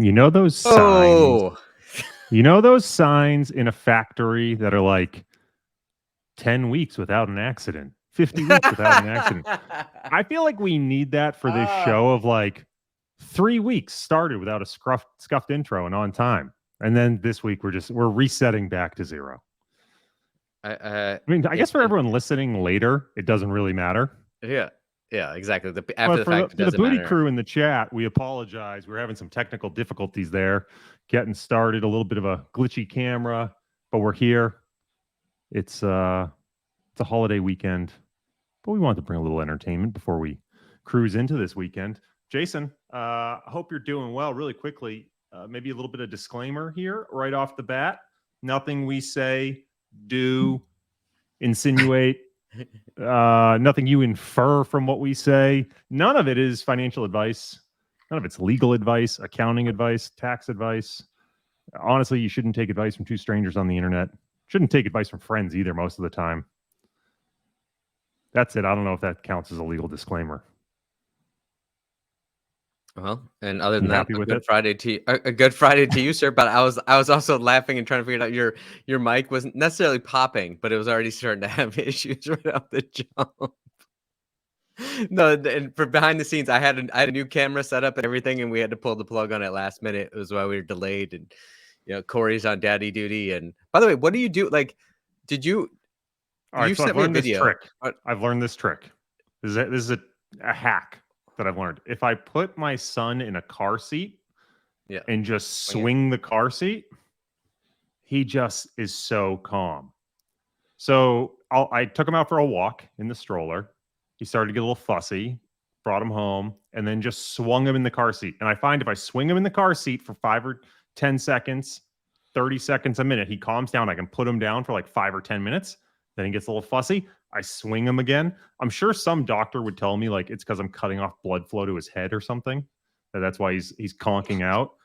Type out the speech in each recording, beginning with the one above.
You know those signs? Oh, You know those signs in a factory that are like 10 weeks without an accident, 50 weeks without an accident. I feel like we need that for this show of like 3 weeks started without a scuffed intro and on time. And then this week we're resetting back to zero. I mean, I guess for everyone listening later, it doesn't really matter. Yeah, exactly. After the fact, for the booty crew in the chat, we apologize. We're having some technical difficulties there, getting started. A little bit of a glitchy camera, but we're here. It's a holiday weekend, but we wanted to bring a little entertainment before we cruise into this weekend. Jason, I hope you're doing well. Really quickly, maybe a little bit of disclaimer here right off the bat. Nothing we say, do, insinuate, nothing you infer from what we say. None of it is financial advice. None of it's legal advice, accounting advice, tax advice. Honestly, you shouldn't take advice from two strangers on the internet. Shouldn't take advice from friends either most of the time. That's it. I don't know if that counts as a legal disclaimer. Well, and other than that, a good Friday to you, sir. But I was also laughing and trying to figure out your mic wasn't necessarily popping, but it was already starting to have issues right off the jump. No, and for behind the scenes, I had a new camera set up and everything, and we had to pull the plug on it last minute. It was why we were delayed, and Corey's on daddy duty. And by the way, what do you do? Like, did you? All right, so I've learned this trick. I've learned this trick. This is a hack that I've learned. If I put my son in a car seat and just swing the car seat, he just is so calm. So I took him out for a walk in the stroller. He started to get a little fussy, brought him home, and then just swung him in the car seat. And I find if I swing him in the car seat for 5 or 10 seconds, 30 seconds, a minute, he calms down. I can put him down for like 5 or 10 minutes. Then he gets a little fussy. I swing him again. I'm sure some doctor would tell me like it's because I'm cutting off blood flow to his head or something. That's why he's conking out.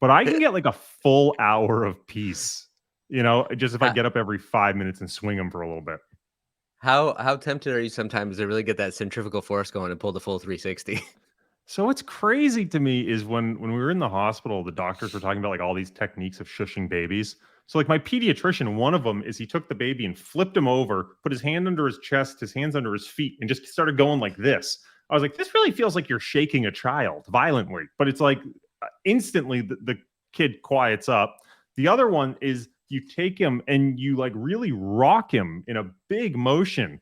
But I can get like a full hour of peace, just if I get up every 5 minutes and swing him for a little bit. How tempted are you sometimes to really get that centrifugal force going and pull the full 360? So what's crazy to me is when we were in the hospital, the doctors were talking about like all these techniques of shushing babies. So like my pediatrician, one of them is he took the baby and flipped him over, put his hand under his chest, his hands under his feet, and just started going like this. I was like, this really feels like you're shaking a child violently, but it's like instantly the kid quiets up. The other one is you take him and you like really rock him in a big motion.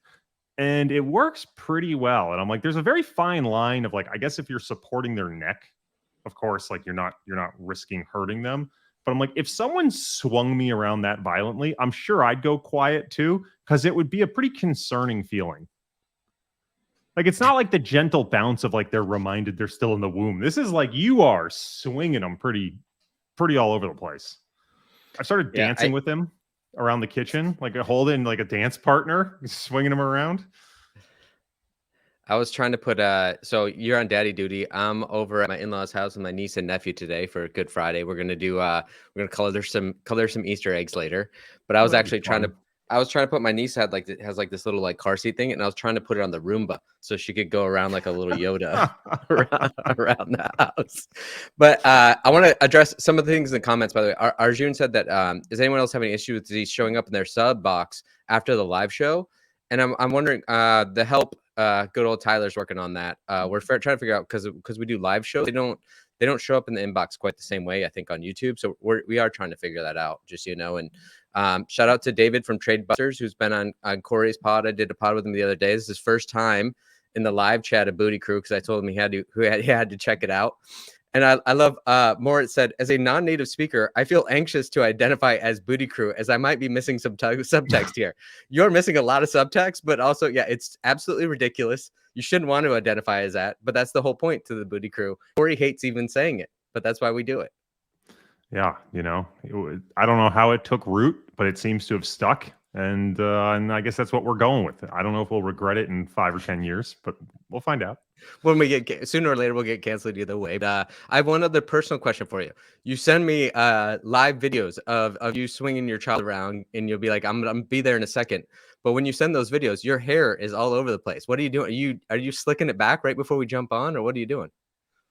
And it works pretty well. And I'm like, there's a very fine line of like, I guess if you're supporting their neck, of course, like you're not risking hurting them. But I'm like, if someone swung me around that violently, I'm sure I'd go quiet too, because it would be a pretty concerning feeling. Like, it's not like the gentle bounce of like they're reminded they're still in the womb. This is like you are swinging them pretty all over the place. I started dancing with him around the kitchen, like holding like a dance partner, swinging him around. I was trying to put so you're on daddy duty. I'm over at my in-laws' house with my niece and nephew today for Good Friday. We're gonna do we're gonna color some Easter eggs later. But I was actually trying to put my niece has like this little like car seat thing, and I was trying to put it on the Roomba so she could go around like a little Yoda around the house. But I want to address some of the things in the comments. By the way, Arjun said that does anyone else have any issue with these showing up in their sub box after the live show? And I'm wondering the help. Good old Tyler's working on that. We're trying to figure out because we do live shows. They don't show up in the inbox quite the same way, I think, on YouTube. So we are trying to figure that out, just so you know. And shout out to David from Trade Busters, who's been on Corey's pod. I did a pod with him the other day. This is his first time in the live chat of Booty Crew because I told him he had to check it out. And I love Moritz said, as a non-native speaker, I feel anxious to identify as Booty Crew as I might be missing some subtext here. You're missing a lot of subtext, but also, it's absolutely ridiculous. You shouldn't want to identify as that, but that's the whole point to the Booty Crew. Corey hates even saying it, but that's why we do it. Yeah, I don't know how it took root, but it seems to have stuck. And I guess that's what we're going with. I don't know if we'll regret it in 5 or 10 years, but we'll find out. When we get sooner or later, we'll get canceled either way. But I have one other personal question for you. You send me live videos of you swinging your child around, and you'll be like, "I'm gonna be there in a second." But when you send those videos, your hair is all over the place. What are you doing? Are you slicking it back right before we jump on, or what are you doing?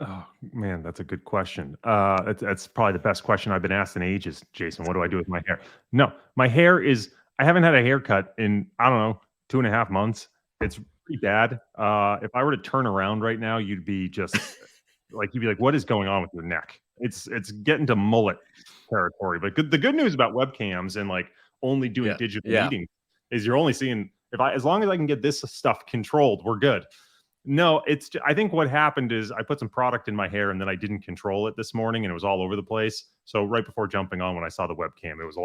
Oh man, that's a good question. That's probably the best question I've been asked in ages, Jason. What do I do with my hair? No, my hair is. I haven't had a haircut in I don't know 2.5 months. It's pretty bad. If I were to turn around right now, you'd be just like you'd be like, "What is going on with your neck?" It's getting to mullet territory. But the good news about webcams and like only doing Yeah. digital Yeah. meetings is you're only seeing if I as long as I can get this stuff controlled, we're good. No, I think what happened is I put some product in my hair and then I didn't control it this morning and it was all over the place. So right before jumping on when I saw the webcam, it was a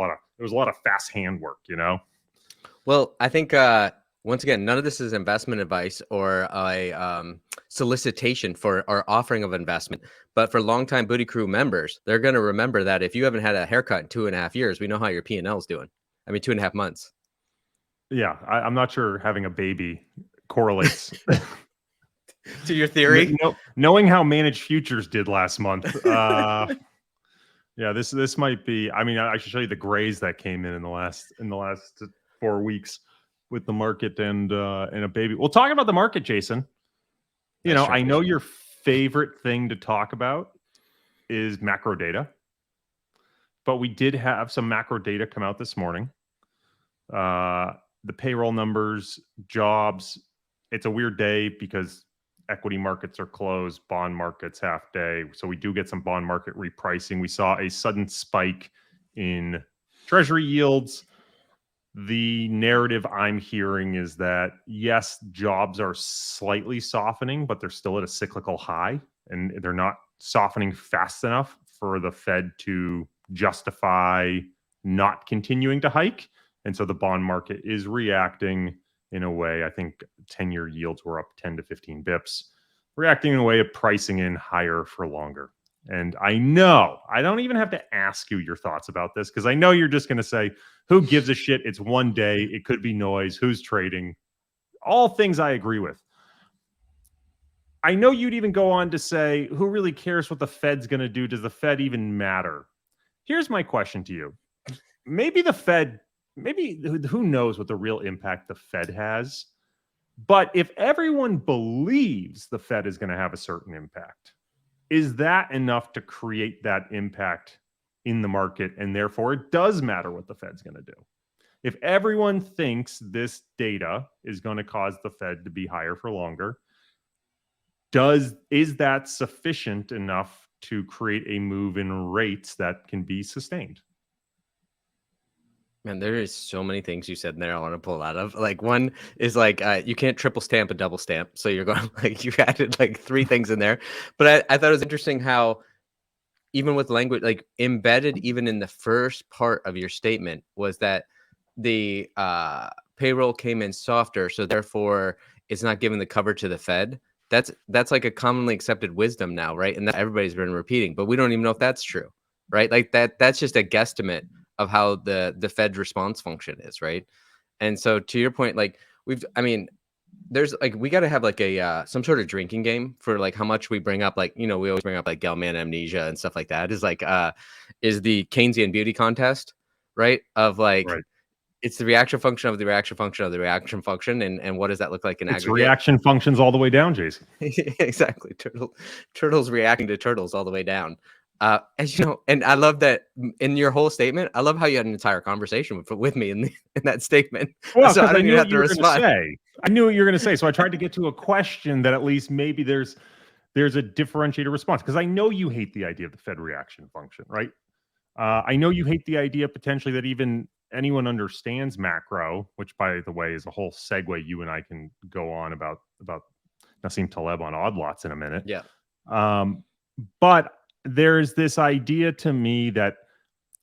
lot of fast handwork, you know? Well, I think once again, none of this is investment advice or a solicitation for or offering of investment. But for longtime Booty Crew members, they're going to remember that if you haven't had a haircut in 2.5 years, we know how your P&L is doing. I mean, 2.5 months. Yeah, I'm not sure having a baby correlates. To your theory? Knowing how managed futures did last month. Yeah, this might be. I mean, I should show you the grays that came in the last 4 weeks with the market and a baby. We'll talk about the market, Jason. You Nice know, I know transition. your favorite thing to talk about is macro data, but we did have some macro data come out this morning. The payroll numbers, jobs. It's a weird day because equity markets are closed, bond markets half day. So we do get some bond market repricing. We saw a sudden spike in treasury yields. The narrative I'm hearing is that yes, jobs are slightly softening, but they're still at a cyclical high and they're not softening fast enough for the Fed to justify not continuing to hike. And so the bond market is reacting in a way. I think 10-year yields were up 10 to 15 bips, reacting in a way of pricing in higher for longer. And I know I don't even have to ask you your thoughts about this because I know you're just going to say, who gives a shit? It's one day. It could be noise. Who's trading? All things I agree with. I know you'd even go on to say, who really cares what the Fed's going to do? Does the Fed even matter? Here's my question to you. Maybe the Fed, maybe who knows what the real impact the Fed has. But if everyone believes the Fed is going to have a certain impact, is that enough to create that impact in the market? And therefore, it does matter what the Fed's going to do. If everyone thinks this data is going to cause the Fed to be higher for longer, is that sufficient enough to create a move in rates that can be sustained? Man, there is so many things you said in there I want to pull out of. Like one is like you can't triple stamp a double stamp. So you're going like you added like three things in there. But I thought it was interesting how even with language, like embedded even in the first part of your statement was that the payroll came in softer, so therefore it's not giving the cover to the Fed. That's like a commonly accepted wisdom now, right? And that everybody's been repeating, but we don't even know if that's true, right? Like that's just a guesstimate of how the Fed response function is, right? And so to your point, like I mean, there's like we got to have like a some sort of drinking game for like how much we bring up, like we always bring up like Gelman amnesia and stuff like that. Is like is the Keynesian beauty contest, right? Of like Right. it's the reaction function of the reaction function of the reaction function, and what does that look like in It's aggregate? reaction functions all the way down, Jason. Exactly, turtles reacting to turtles all the way down. As you know, and I love that in your whole statement. I love how you had an entire conversation with me in that statement, Well, so I because I don't knew even what have you to were going to respond. say. I knew what you were going to say. So I tried to get to a question that at least maybe there's a differentiated response because I know you hate the idea of the Fed reaction function, right? I know you hate the idea potentially that even anyone understands macro, which by the way is a whole segue you and I can go on about Nassim Taleb on odd lots in a minute. Yeah. Um, but there's this idea to me that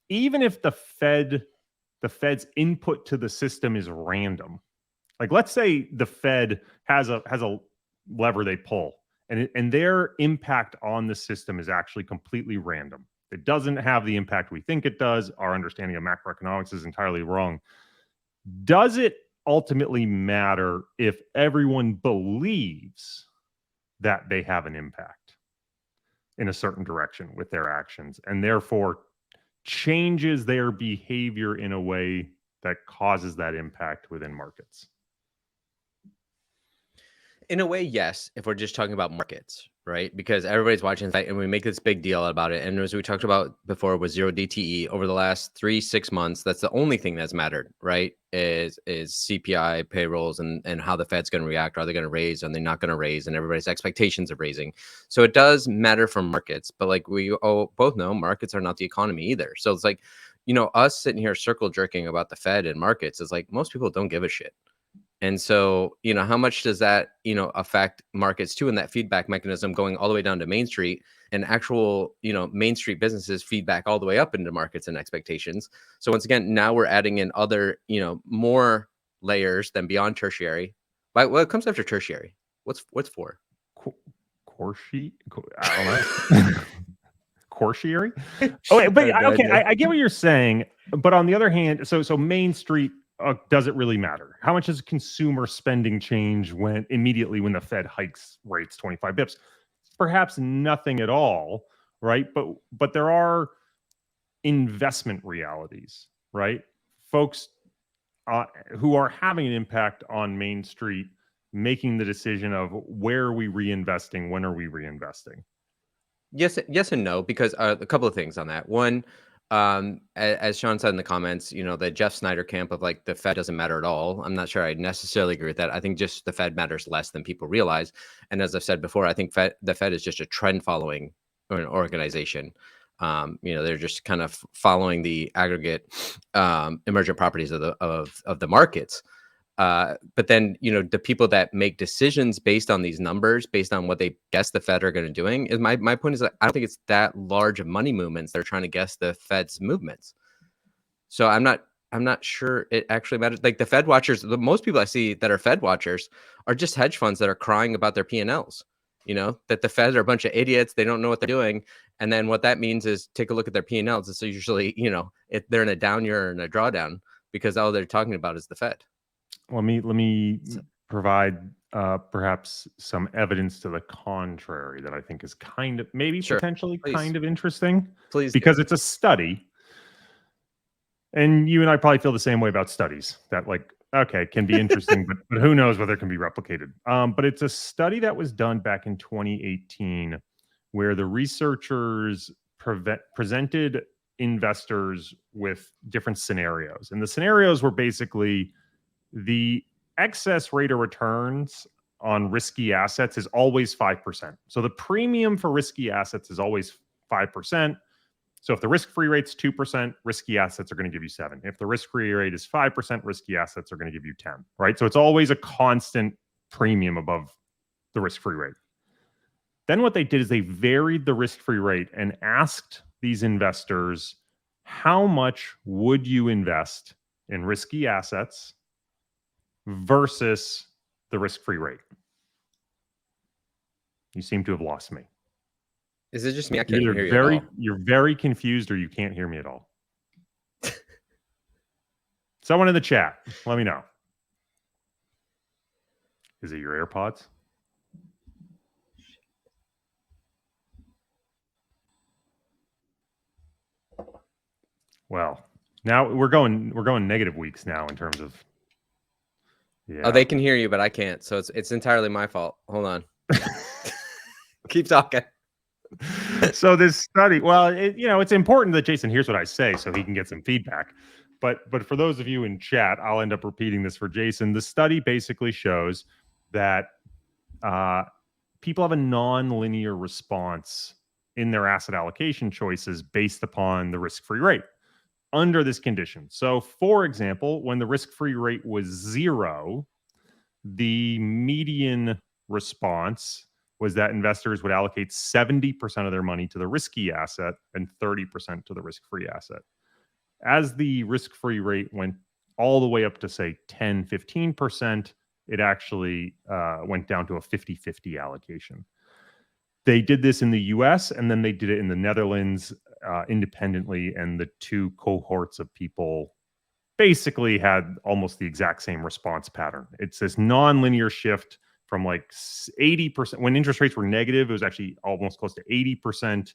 even if the Fed's input to the system is random, like let's say the Fed has a lever they pull, and their impact on the system is actually completely random. It doesn't have the impact we think it does. Our understanding of macroeconomics is entirely wrong. Does it ultimately matter if everyone believes that they have an impact in a certain direction with their actions and therefore changes their behavior in a way that causes that impact within markets? In a way, yes, if we're just talking about markets, right? Because everybody's watching that and we make this big deal about it. And as we talked about before with zero DTE over the last 3-6 months, that's the only thing that's mattered, right? Is CPI, payrolls, and how the Fed's going to react. Are they going to raise? Are they not going to raise? And everybody's expectations of raising. So it does matter for markets, but like we both know, markets are not the economy either. So it's like, us sitting here circle jerking about the Fed and markets is like most people don't give a shit. And so, how much does that, affect markets too? And that feedback mechanism going all the way down to Main Street, and actual, Main Street businesses feedback all the way up into markets and expectations. So once again, now we're adding in other, more layers than beyond tertiary. But what comes after tertiary? What's for? Corsi? I don't know. Corsiary? Oh, but okay, I get what you're saying. But on the other hand, so Main Street, does it really matter? How much does consumer spending change when the Fed hikes rates 25 bips? Perhaps nothing at all, right? But there are investment realities, right? Folks who are having an impact on Main Street, making the decision of where are we reinvesting, when are we reinvesting? Yes and no, because a couple of things on that. One, as Sean said in the comments, the Jeff Snyder camp of like the Fed doesn't matter at all. I'm not sure I necessarily agree with that. I think just the Fed matters less than people realize. And as I've said before, I think the Fed is just a trend following organization. They're just kind of following the aggregate emergent properties of the markets. But then, the people that make decisions based on these numbers, based on what they guess the Fed are going to doing, is my point is that I don't think it's that large of money movements. They're trying to guess the Fed's movements. So I'm not sure it actually matters. Like the Fed watchers, the most people I see that are Fed watchers are just hedge funds that are crying about their P&Ls. That the Fed are a bunch of idiots. They don't know what they're doing. And then what that means is take a look at their P&Ls. It's usually, if they're in a down year or in a drawdown, because all they're talking about is the Fed. Let me provide perhaps some evidence to the contrary that I think is kind of potentially kind of interesting. Please, because it's a study, and you and I probably feel the same way about studies that can be interesting, but who knows whether it can be replicated. But it's a study that was done back in 2018, where the researchers presented investors with different scenarios, and the scenarios were basically the excess rate of returns on risky assets is always 5%. So the premium for risky assets is always 5%. So if the risk-free rate's 2%, risky assets are going to give you 7. If the risk-free rate is 5%, risky assets are going to give you 10, right? So it's always a constant premium above the risk-free rate. Then what they did is they varied the risk-free rate and asked these investors, how much would you invest in risky assets versus the risk-free rate? You seem to have lost me. Is it just me? I can't hear you at all. You're very confused, or you can't hear me at all. Someone in the chat, let me know. Is it your AirPods? Well, now we're going negative weeks now in terms of. Yeah. Oh, they can hear you, but I can't. So it's entirely my fault. Hold on. Keep talking. So this study, well, it's important that Jason hears what I say so he can get some feedback. But for those of you in chat, I'll end up repeating this for Jason. The study basically shows that people have a non-linear response in their asset allocation choices based upon the risk-free rate under this condition. So, for example, when the risk-free rate was 0, the median response was that investors would allocate 70% of their money to the risky asset and 30% to the risk-free asset. As the risk-free rate went all the way up to, say, 10, 15%, it actually went down to a 50-50 allocation. They did this in the US, and then they did it in the Netherlands independently, and the two cohorts of people basically had almost the exact same response pattern. It's this non-linear shift from like 80%. When interest rates were negative, it was actually almost close to 80%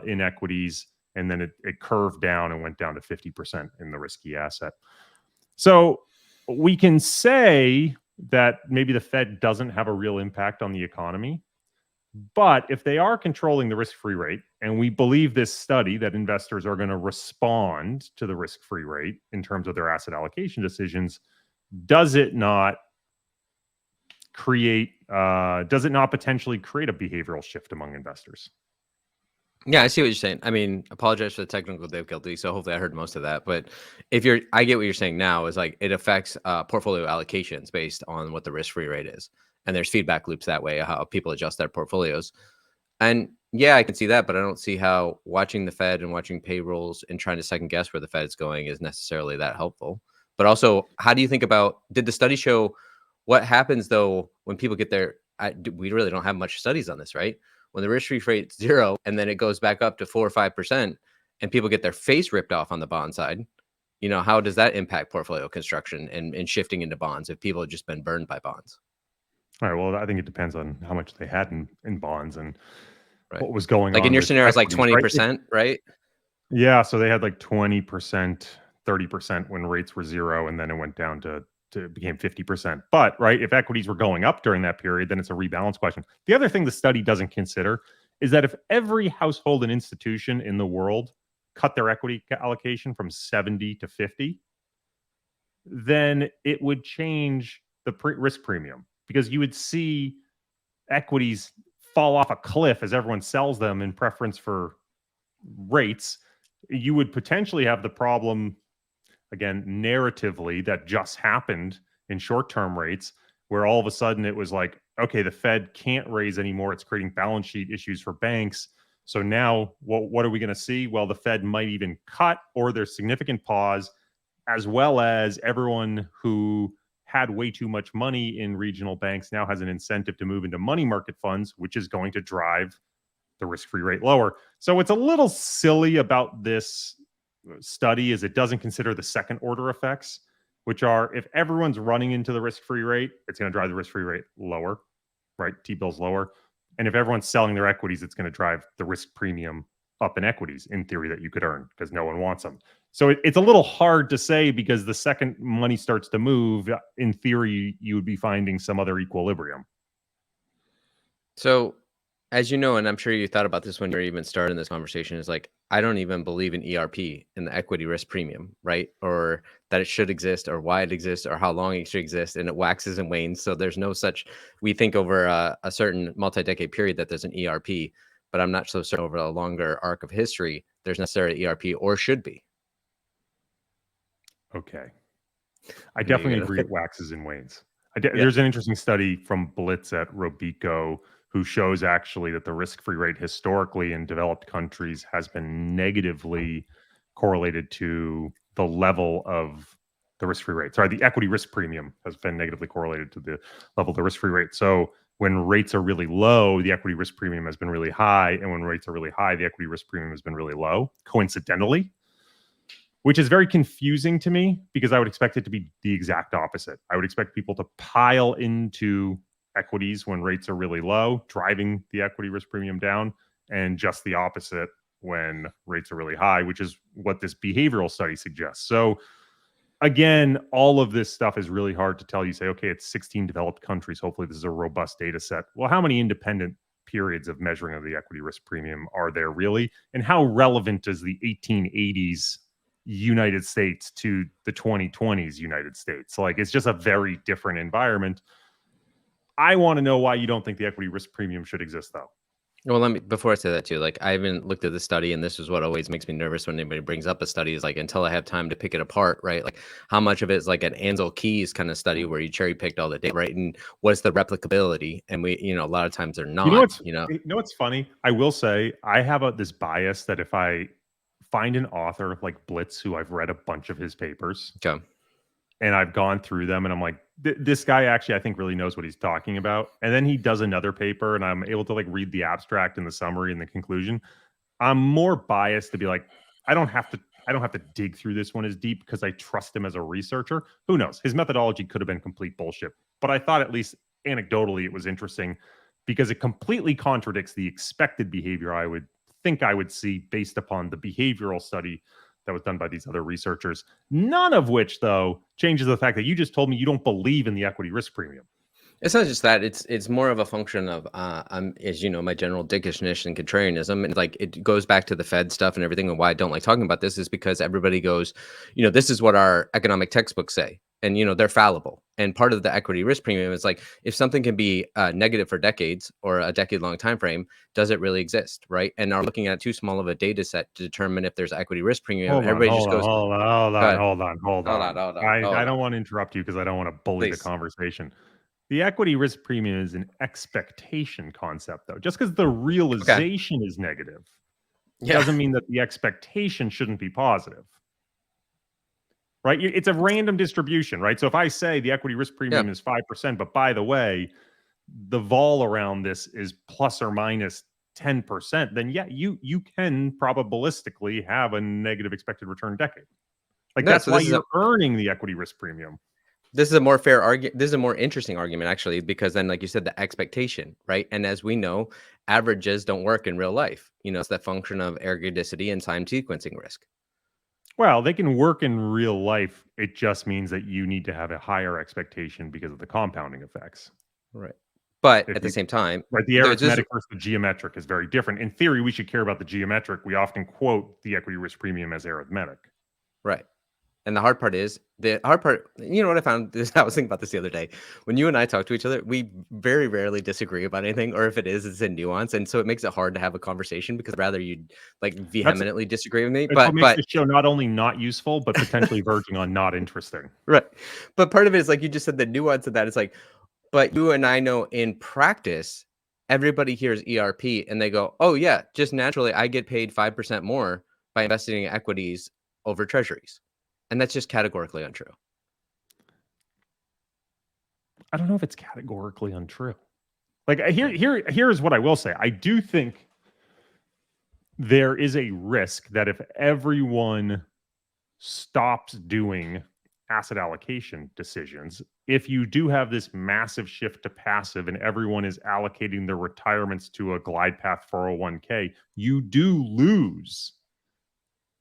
in equities, and then it curved down and went down to 50% in the risky asset. So we can say that maybe the Fed doesn't have a real impact on the economy. But if they are controlling the risk-free rate, and we believe this study that investors are going to respond to the risk-free rate in terms of their asset allocation decisions, does it not potentially create a behavioral shift among investors? Yeah, I see what you're saying. I mean, apologize for the technical difficulty. So hopefully I heard most of that. But I get what you're saying now is like it affects portfolio allocations based on what the risk-free rate is. And there's feedback loops that way, how people adjust their portfolios. And yeah, I can see that, but I don't see how watching the Fed and watching payrolls and trying to second guess where the Fed is going is necessarily that helpful. But also, how do you think about, did the study show what happens though when people get there? We really don't have much studies on this, right? When the risk-free rate's 0 and then it goes back up to 4 or 5% and people get their face ripped off on the bond side, how does that impact portfolio construction and shifting into bonds if people have just been burned by bonds? All right. Well, I think it depends on how much they had in bonds and Right. what was going Like in on your with scenario, it's like equities, right? 20%, right? Yeah. So they had like 20%, 30% when rates were 0, and then it went down to became 50%. But right, if equities were going up during that period, then it's a rebalance question. The other thing the study doesn't consider is that if every household and institution in the world cut their equity allocation from 70 to 50, then it would change the risk premium, because you would see equities fall off a cliff as everyone sells them in preference for rates. You would potentially have the problem, again, narratively, that just happened in short-term rates, where all of a sudden it was like, okay, the Fed can't raise anymore. It's creating balance sheet issues for banks. So now what are we going to see? Well, the Fed might even cut, or there's significant pause, as well as everyone who had way too much money in regional banks now has an incentive to move into money market funds, which is going to drive the risk-free rate lower. So it's a little silly about this study is it doesn't consider the second order effects, which are if everyone's running into the risk-free rate, it's going to drive the risk-free rate lower, right? T-bills lower. And if everyone's selling their equities, it's going to drive the risk premium up in equities, in theory, that you could earn because no one wants them. So it's a little hard to say, because the second money starts to move, in theory, you would be finding some other equilibrium. So, as you know, and I'm sure you thought about this when you're even starting this conversation, is like, I don't even believe in ERP, in the equity risk premium, right? Or that it should exist, or why it exists, or how long it should exist, and it waxes and wanes. So there's no such, we think over a certain multi-decade period that there's an ERP, but I'm not so certain over a longer arc of history, there's necessarily ERP or should be. Okay. I Okay, definitely you agree gotta, it waxes and wanes. yeah. There's an interesting study from Blitz at Robico who shows actually that the risk-free rate historically in developed countries has been negatively correlated to the level of the risk-free rate. Sorry, the equity risk premium has been negatively correlated to the level of the risk-free rate. So when rates are really low, the equity risk premium has been really high. And when rates are really high, the equity risk premium has been really low, coincidentally, which is very confusing to me, because I would expect it to be the exact opposite. I would expect people to pile into equities when rates are really low, driving the equity risk premium down, and just the opposite when rates are really high, which is what this behavioral study suggests. So again, all of this stuff is really hard to tell. You say, okay, it's 16 developed countries. Hopefully this is a robust data set. Well, how many independent periods of measuring of the equity risk premium are there really? And how relevant is the 1880s United States to the 2020s United States? Like, it's just a very different environment. I want to know why you don't think the equity risk premium should exist, though. Well, let me, before I say that too, like I haven't looked at the study, and this is what always makes me nervous when anybody brings up a study, is like, until I have time to pick it apart, right? Like how much of it is like an Ansel Keys kind of study where you cherry picked all the data, right? And what's the replicability? And we, a lot of times they're not, What's funny? I will say I have this bias that if I find an author like Blitz, who I've read a bunch of his papers, Okay. and I've gone through them, and I'm like, this guy actually, I think, really knows what he's talking about. And then he does another paper, and I'm able to like read the abstract and the summary and the conclusion. I'm more biased to be like, I don't have to dig through this one as deep, because I trust him as a researcher. Who knows? His methodology could have been complete bullshit, but I thought at least anecdotally it was interesting, because it completely contradicts the expected behavior I would think I would see based upon the behavioral study that was done by these other researchers. None of which, though, changes the fact that you just told me you don't believe in the equity risk premium. It's not just that. It's more of a function of as you know, my general dickishness and contrarianism, and like it goes back to the Fed stuff and everything. And why I don't like talking about this is because everybody goes, this is what our economic textbooks say, and they're fallible. And part of the equity risk premium is like if something can be negative for decades or a decade-long time frame, does it really exist, right? And are looking at too small of a data set to determine if there's equity risk premium. Hold on, Everybody just hold on, goes, hold on, hold go on, ahead, hold on, hold hold on. on, I hold don't on, want to interrupt you because I don't want to bully the please. conversation. The equity risk premium is an expectation concept, though. Just because the realization is negative Yeah, doesn't mean that the expectation shouldn't be positive, right? It's a random distribution, right? So if I say the equity risk premium yeah. is 5%, but by the way, the vol around this is plus or minus 10%, then yeah, you can probabilistically have a negative expected return decade. Like No, that's so why this is you're earning the equity risk premium. This is a more fair argument. This is a more interesting argument, actually, because then, like you said, the expectation, right? And as we know, averages don't work in real life. It's that function of ergodicity and time sequencing risk. Well, they can work in real life. It just means that you need to have a higher expectation because of the compounding effects. Right. But If at the you same time, right, the there's this arithmetic versus the geometric is very different. In theory, we should care about the geometric. We often quote the equity risk premium as arithmetic. right. And the hard part is what I found this, I was thinking about this the other day. When you and I talk to each other, we very rarely disagree about anything, or if it is, it's in nuance. And so it makes it hard to have a conversation because rather you'd like That's vehemently disagree with me. It's what But makes but this show not only not useful, but potentially verging on not interesting. right. But part of it is like you just said the nuance of that. It's like, but you and I know in practice, everybody hears ERP and they go, oh, yeah, just naturally, I get paid 5% more by investing in equities over treasuries. And that's just categorically untrue. I don't know if it's categorically untrue. Like here's what I will say. I do think there is a risk that if everyone stops doing asset allocation decisions, if you do have this massive shift to passive and everyone is allocating their retirements to a glide path 401k, you do lose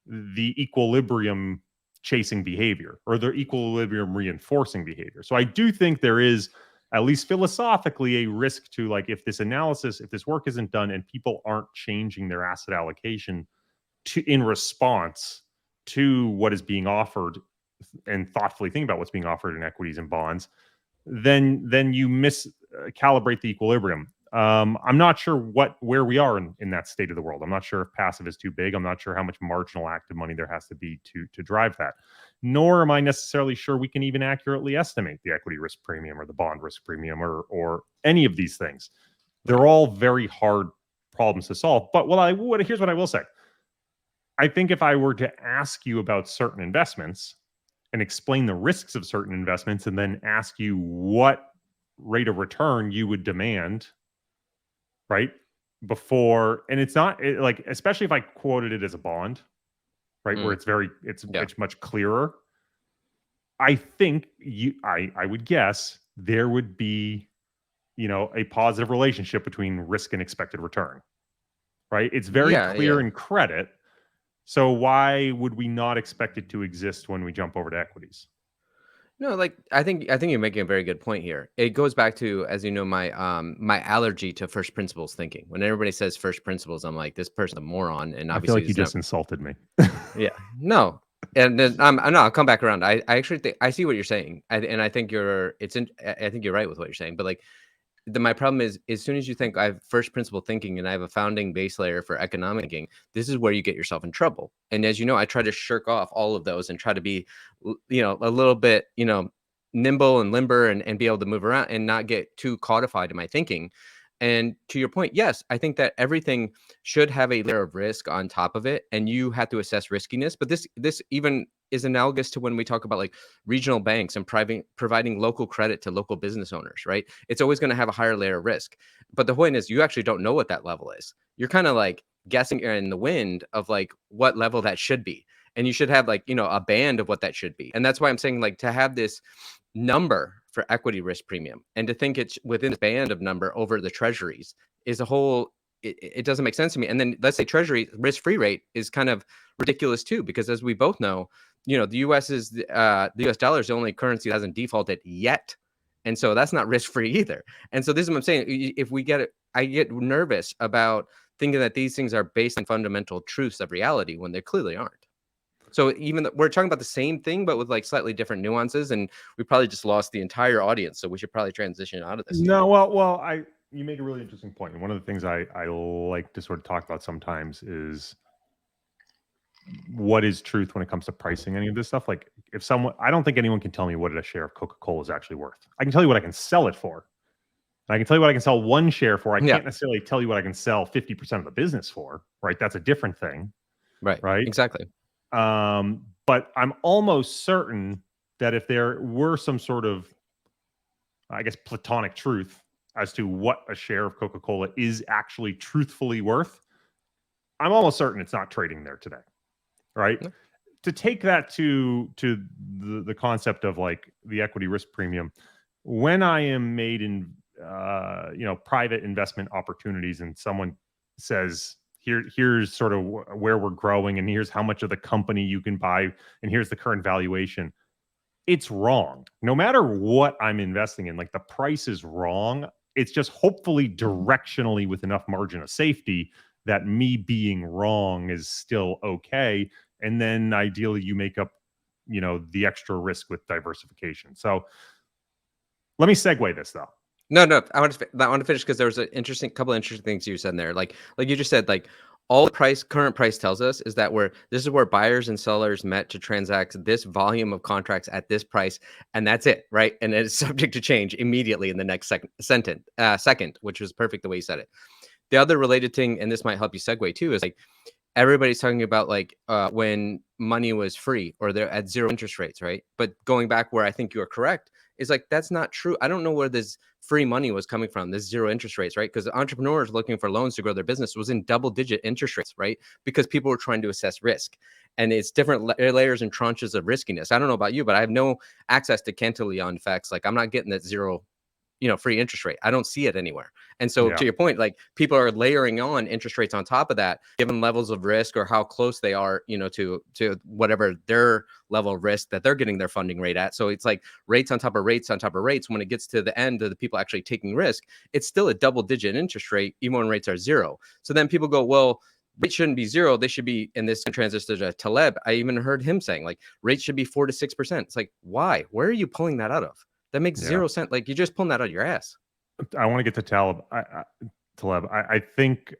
the equilibrium chasing behavior or the equilibrium reinforcing behavior. So I do think there is, at least philosophically, a risk to, like, if this work isn't done and people aren't changing their asset allocation in response to what is being offered and thoughtfully think about what's being offered in equities and bonds, then you miscalibrate the equilibrium. I'm not sure where we are in that state of the world. I'm not sure if passive is too big. I'm not sure how much marginal active money there has to be to drive that. Nor am I necessarily sure we can even accurately estimate the equity risk premium or the bond risk premium or any of these things. They're all very hard problems to solve. But here's what I will say. I think if I were to ask you about certain investments and explain the risks of certain investments and then ask you what rate of return you would demand, right? And it's not like, especially if I quoted it as a bond, right? Where Yeah. it's much clearer. I think I would guess there would be, a positive relationship between risk and expected return, right? It's very Yeah. clear Yeah. in credit. So why would we not expect it to exist when we jump over to equities? No, like I think you're making a very good point here. It goes back to, as you know, my allergy to first principles thinking. When everybody says first principles, I'm like, this person's a moron, and I feel obviously like you it's never. just insulted me. Yeah, no, and then no, I'll come back around. I actually think I see what you're saying, and I think I think you're right with what you're saying. But like, my problem is, as soon as you think I have first principle thinking and I have a founding base layer for economic thinking, this is where you get yourself in trouble. And as you know, I try to shirk off all of those and try to be, a little bit, nimble and limber and be able to move around and not get too codified in my thinking. And to your point, yes, I think that everything should have a layer of risk on top of it, and you have to assess riskiness. But this even is analogous to when we talk about like regional banks and providing local credit to local business owners, right? It's always going to have a higher layer of risk. But the point is, you actually don't know what that level is. You're kind of like guessing in the wind of like what level that should be. And you should have like, a band of what that should be. And that's why I'm saying, like, to have this number for equity risk premium and to think it's within the band of number over the treasuries is a whole it doesn't make sense to me. And then let's say Treasury risk-free rate is kind of ridiculous too, because as we both know, the U.S. is the U.S. dollar is the only currency that hasn't defaulted yet, and so that's not risk-free either. And so this is what I'm saying. If we get it, I get nervous about thinking that these things are based on fundamental truths of reality when they clearly aren't. So even we're talking about the same thing, but with like slightly different nuances, and we probably just lost the entire audience. So we should probably transition out of this. No, you make a really interesting point. And one of the things I like to sort of talk about sometimes is what is truth when it comes to pricing any of this stuff. Like if someone, I don't think anyone can tell me what a share of Coca-Cola is actually worth. I can tell you what I can sell it for. And I can tell you what I can sell one share for. I can't necessarily tell you what I can sell 50% of the business for, right? That's a different thing. Right. Exactly. But I'm almost certain that if there were some sort of, I guess, platonic truth as to what a share of Coca-Cola is actually truthfully worth, I'm almost certain it's not trading there today, right? No. To take that to the concept of like the equity risk premium, when I am made in private investment opportunities and someone says, here's sort of where we're growing and here's how much of the company you can buy and here's the current valuation, it's wrong. No matter what I'm investing in, like the price is wrong. It's just hopefully directionally with enough margin of safety that me being wrong is still okay. And then ideally you make up, the extra risk with diversification. So let me segue this though. No, I want to finish because there was a couple of interesting things you said in there. Like you just said, like all the current price tells us is that this is where buyers and sellers met to transact this volume of contracts at this price, and that's it, right? And it's subject to change immediately in the next second, which was perfect the way you said it. The other related thing, and this might help you segue too, is like everybody's talking about like when money was free or they're at zero interest rates, right? But going back where I think you are correct is like that's not true. I don't know where this free money was coming from, this zero interest rates, right? Because entrepreneurs looking for loans to grow their business was in double-digit interest rates, right? Because people were trying to assess risk, and it's different layers and tranches of riskiness. I don't know about you, but I have no access to Cantillon effects. Like I'm not getting that zero free interest rate. I don't see it anywhere. And so to your point, like people are layering on interest rates on top of that, given levels of risk or how close they are, to whatever their level of risk that they're getting their funding rate at. So it's like rates on top of rates on top of rates. When it gets to the end of the people actually taking risk, it's still a double-digit interest rate, even when rates are zero. So then people go, well, rates shouldn't be zero. They should be, in this transistor to Taleb. I even heard him saying like rates should be 4 to 6%. It's like, why? Where are you pulling that out of? That makes zero sense. Like you're just pulling that out of your ass. I want to get to Taleb. I think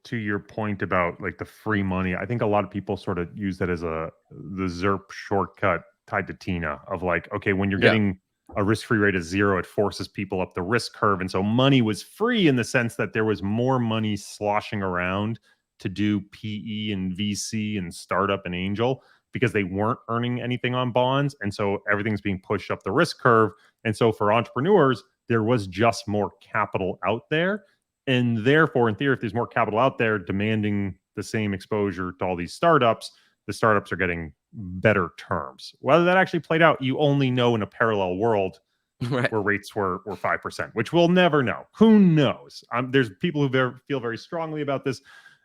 to your point about like the free money, I think a lot of people sort of use that as the ZERP shortcut tied to Tina of like, okay, when you're getting a risk-free rate of zero, it forces people up the risk curve. And so money was free in the sense that there was more money sloshing around to do PE and VC and startup and angel, because they weren't earning anything on bonds. And so everything's being pushed up the risk curve. And so for entrepreneurs, there was just more capital out there. And therefore, in theory, if there's more capital out there demanding the same exposure to all these startups, the startups are getting better terms. Whether that actually played out, you only know in a parallel world where rates were 5%, which we'll never know. Who knows? There's people who feel very strongly about this.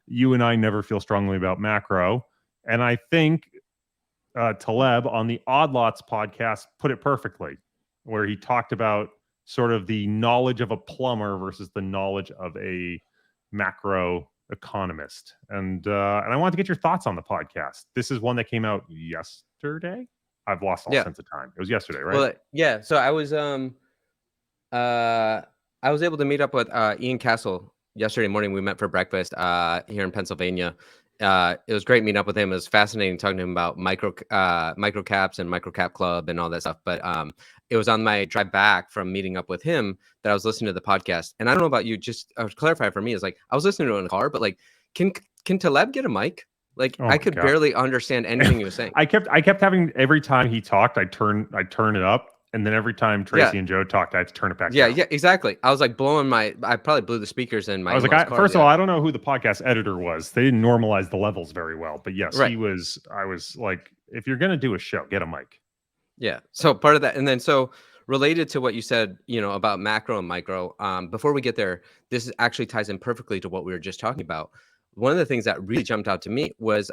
You and I never feel strongly about macro. And I think Taleb on the Odd Lots podcast put it perfectly, where he talked about sort of the knowledge of a plumber versus the knowledge of a macro economist. And I wanted to get your thoughts on the podcast. This is one that came out yesterday. I've lost all sense of time. It was yesterday, right? Well, yeah. So I was able to meet up with Ian Castle yesterday morning. We met for breakfast here in Pennsylvania. It was great meeting up with him. It was fascinating talking to him about micro caps and micro cap club and all that stuff. But it was on my drive back from meeting up with him that I was listening to the podcast. And I don't know about you, just clarify for me, is like I was listening to it in the car, but like can Taleb get a mic? Like I could barely understand anything he was saying. I kept having, every time he talked, I'd turn it up. And then every time Tracy and Joe talked, I had to turn it back down. Yeah, exactly. I was like I probably blew the speakers in my. I was like, first of all, I don't know who the podcast editor was. They didn't normalize the levels very well. But yes, he was. I was like, if you're gonna do a show, get a mic. Yeah. So part of that, and then so related to what you said, about macro and micro, before we get there, actually ties in perfectly to what we were just talking about. One of the things that really jumped out to me was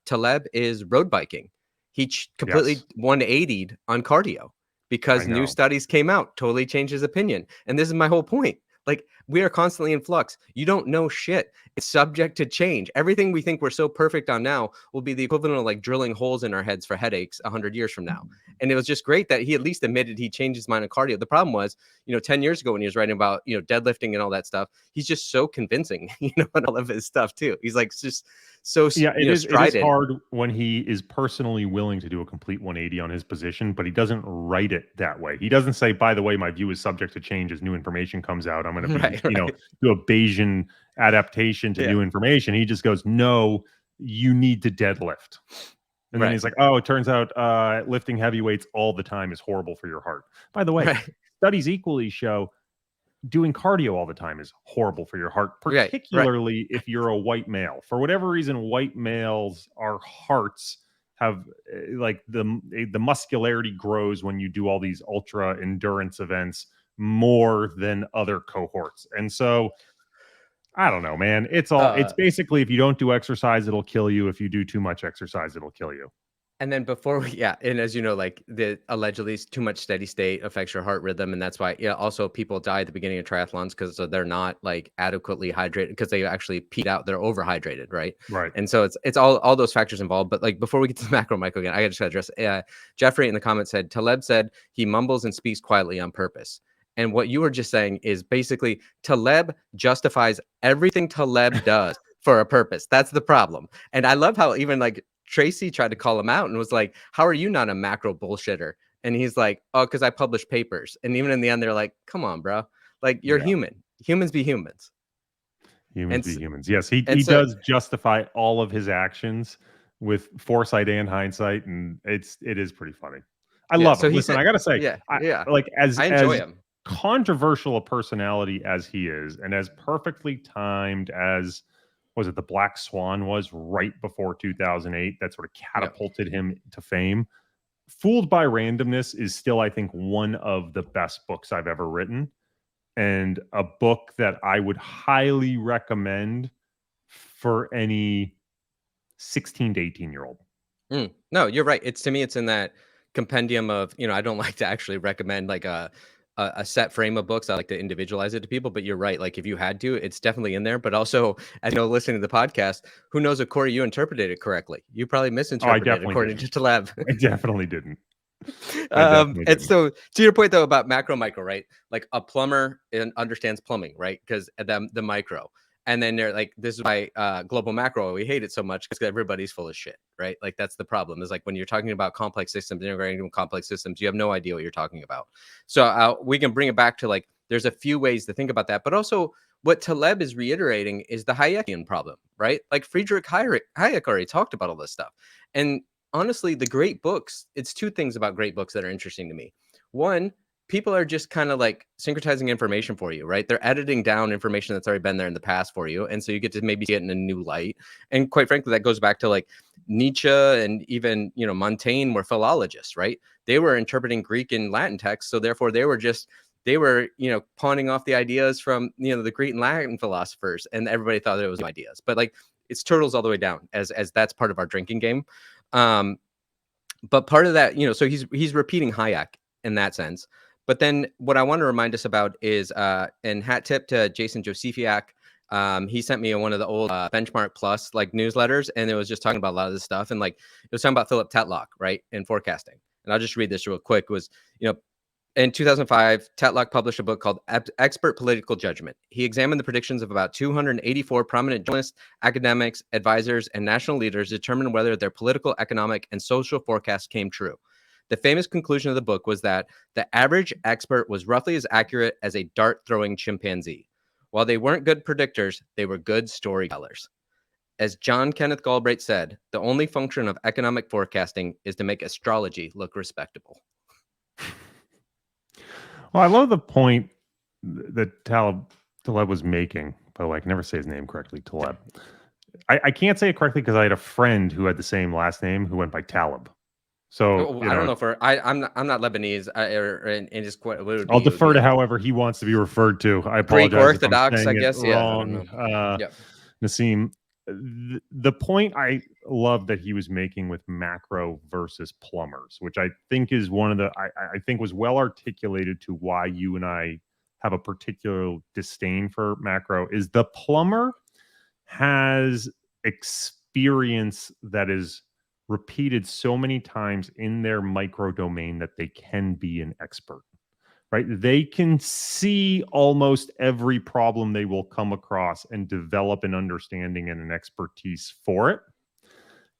Taleb is road biking. He completely Yes, 180'd on cardio I because new know. studies came out, totally changed his opinion. And this is my whole point. Like, we are constantly in flux. You don't know shit. It's subject to change. Everything we think we're so perfect on now will be the equivalent of like drilling holes in our heads for headaches 100 years from now. And it was just great that he at least admitted he changed his mind on cardio. The problem was, 10 years ago when he was writing about, deadlifting and all that stuff, he's just so convincing, and all of his stuff too. He's like just so, Yeah, it is strident. hard when he is personally willing to do a complete 180 on his position, but he doesn't write it that way. He doesn't say, by the way, my view is subject to change as new information comes out. I'm going to be, Right, right. do a Bayesian adaptation to Yeah, new information. He just goes, no, you need to deadlift. And then right, he's like, oh, it turns out lifting heavy weights all the time is horrible for your heart. By the way, right, studies equally show doing cardio all the time is horrible for your heart, right, right. particularly if you're a white male. For whatever reason, white males, our hearts have like the muscularity grows when you do all these ultra endurance events more than other cohorts. And so I don't know, man. It's Uh, basically if you don't do exercise, it'll kill you. If you do too much exercise, it'll kill you. And then before we yeah, and as you know, like the allegedly too much steady state affects your heart rhythm, and that's why also people die at the beginning of triathlons because they're not like adequately hydrated because they actually peed out, they're overhydrated, right? Right. And so it's all those factors involved. But like before we get to the macro micro again, I just gotta address Jeffrey in the comments said Taleb said he mumbles and speaks quietly on purpose. And what you were just saying is basically Taleb justifies everything Taleb does for a purpose. That's the problem. And I love how even like Tracy tried to call him out and was like, "How are you not a macro bullshitter?" And he's like, "Oh, because I publish papers." And even in the end, they're like, "Come on, bro. Like you're Yeah. human. Humans be humans." Humans And be s- humans. Yes, he and he so does justify all of his actions with foresight and hindsight, and it is pretty funny. I yeah, love so him. he Listen, said, I gotta say, yeah, I yeah, like I enjoy as him. controversial a personality as he is, and as perfectly timed as was it the Black Swan was right before 2008 that sort of Yeah. catapulted him to fame. Fooled by Randomness is still, I think, one of the best books I've ever written, and a book that I would highly recommend for any 16 to 18-year-old. No, you're right. It's to me, it's in that compendium of, I don't like to actually recommend like a set frame of books. I like to individualize it to people, but you're right. Like if you had to, it's definitely in there. But also, as you know, listening to the podcast, who knows if Corey, you interpreted it correctly. You probably Oh, I misinterpreted it definitely according didn't. to Taleb. I definitely didn't. I definitely And didn't. so to your point though about macro micro, right? Like a plumber understands plumbing, right? Because the micro. And then they're like, this is why global macro, we hate it so much because everybody's full of shit, right? Like that's the problem. Is like when you're talking about complex systems, integrating complex systems, you have no idea what you're talking about. So we can bring it back to like, there's a few ways to think about that, but also what Taleb is reiterating is the Hayekian problem, right? Like Friedrich Hayek already talked about all this stuff. And honestly, the great books, it's two things about great books that are interesting to me. One, people are just kind of like syncretizing information for you, right? They're editing down information that's already been there in the past for you. And so you get to maybe see it in a new light. And quite frankly, that goes back to like Nietzsche and even, Montaigne were philologists, right? They were interpreting Greek and Latin texts. So therefore they were, pawning off the ideas from, the Greek and Latin philosophers, and everybody thought that it was ideas. But like it's turtles all the way down as that's part of our drinking game. Um, but part of that, so he's repeating Hayek in that sense. But then what I want to remind us about is, and hat tip to Jason Josephiak. He sent me one of the old Benchmark Plus like newsletters, and it was just talking about a lot of this stuff, and like it was talking about Philip Tetlock, right, in forecasting. And I'll just read this real quick. Was in 2005, Tetlock published a book called Expert Political Judgment. He examined the predictions of about 284 prominent journalists, academics, advisors, and national leaders to determine whether their political, economic, and social forecasts came true. The famous conclusion of the book was that the average expert was roughly as accurate as a dart-throwing chimpanzee. While they weren't good predictors, they were good storytellers. As John Kenneth Galbraith said, the only function of economic forecasting is to make astrology look respectable. Well, I love the point that Taleb was making. By the way, I can never say his name correctly, Taleb. I can't say it correctly because I had a friend who had the same last name who went by Taleb. So, I don't know if I'm not Lebanese, and just what would it I'll be? It would defer be to however he wants to be referred to. I Greek apologize if I'm Orthodox, I saying it guess. Yeah, I don't wrong, know. Yep. Nassim. The point I love that he was making with macro versus plumbers, which I think is one of the I think was well articulated to why you and I have a particular disdain for macro, is the plumber has experience that is repeated so many times in their micro domain that they can be an expert, right? They can see almost every problem they will come across and develop an understanding and an expertise for it.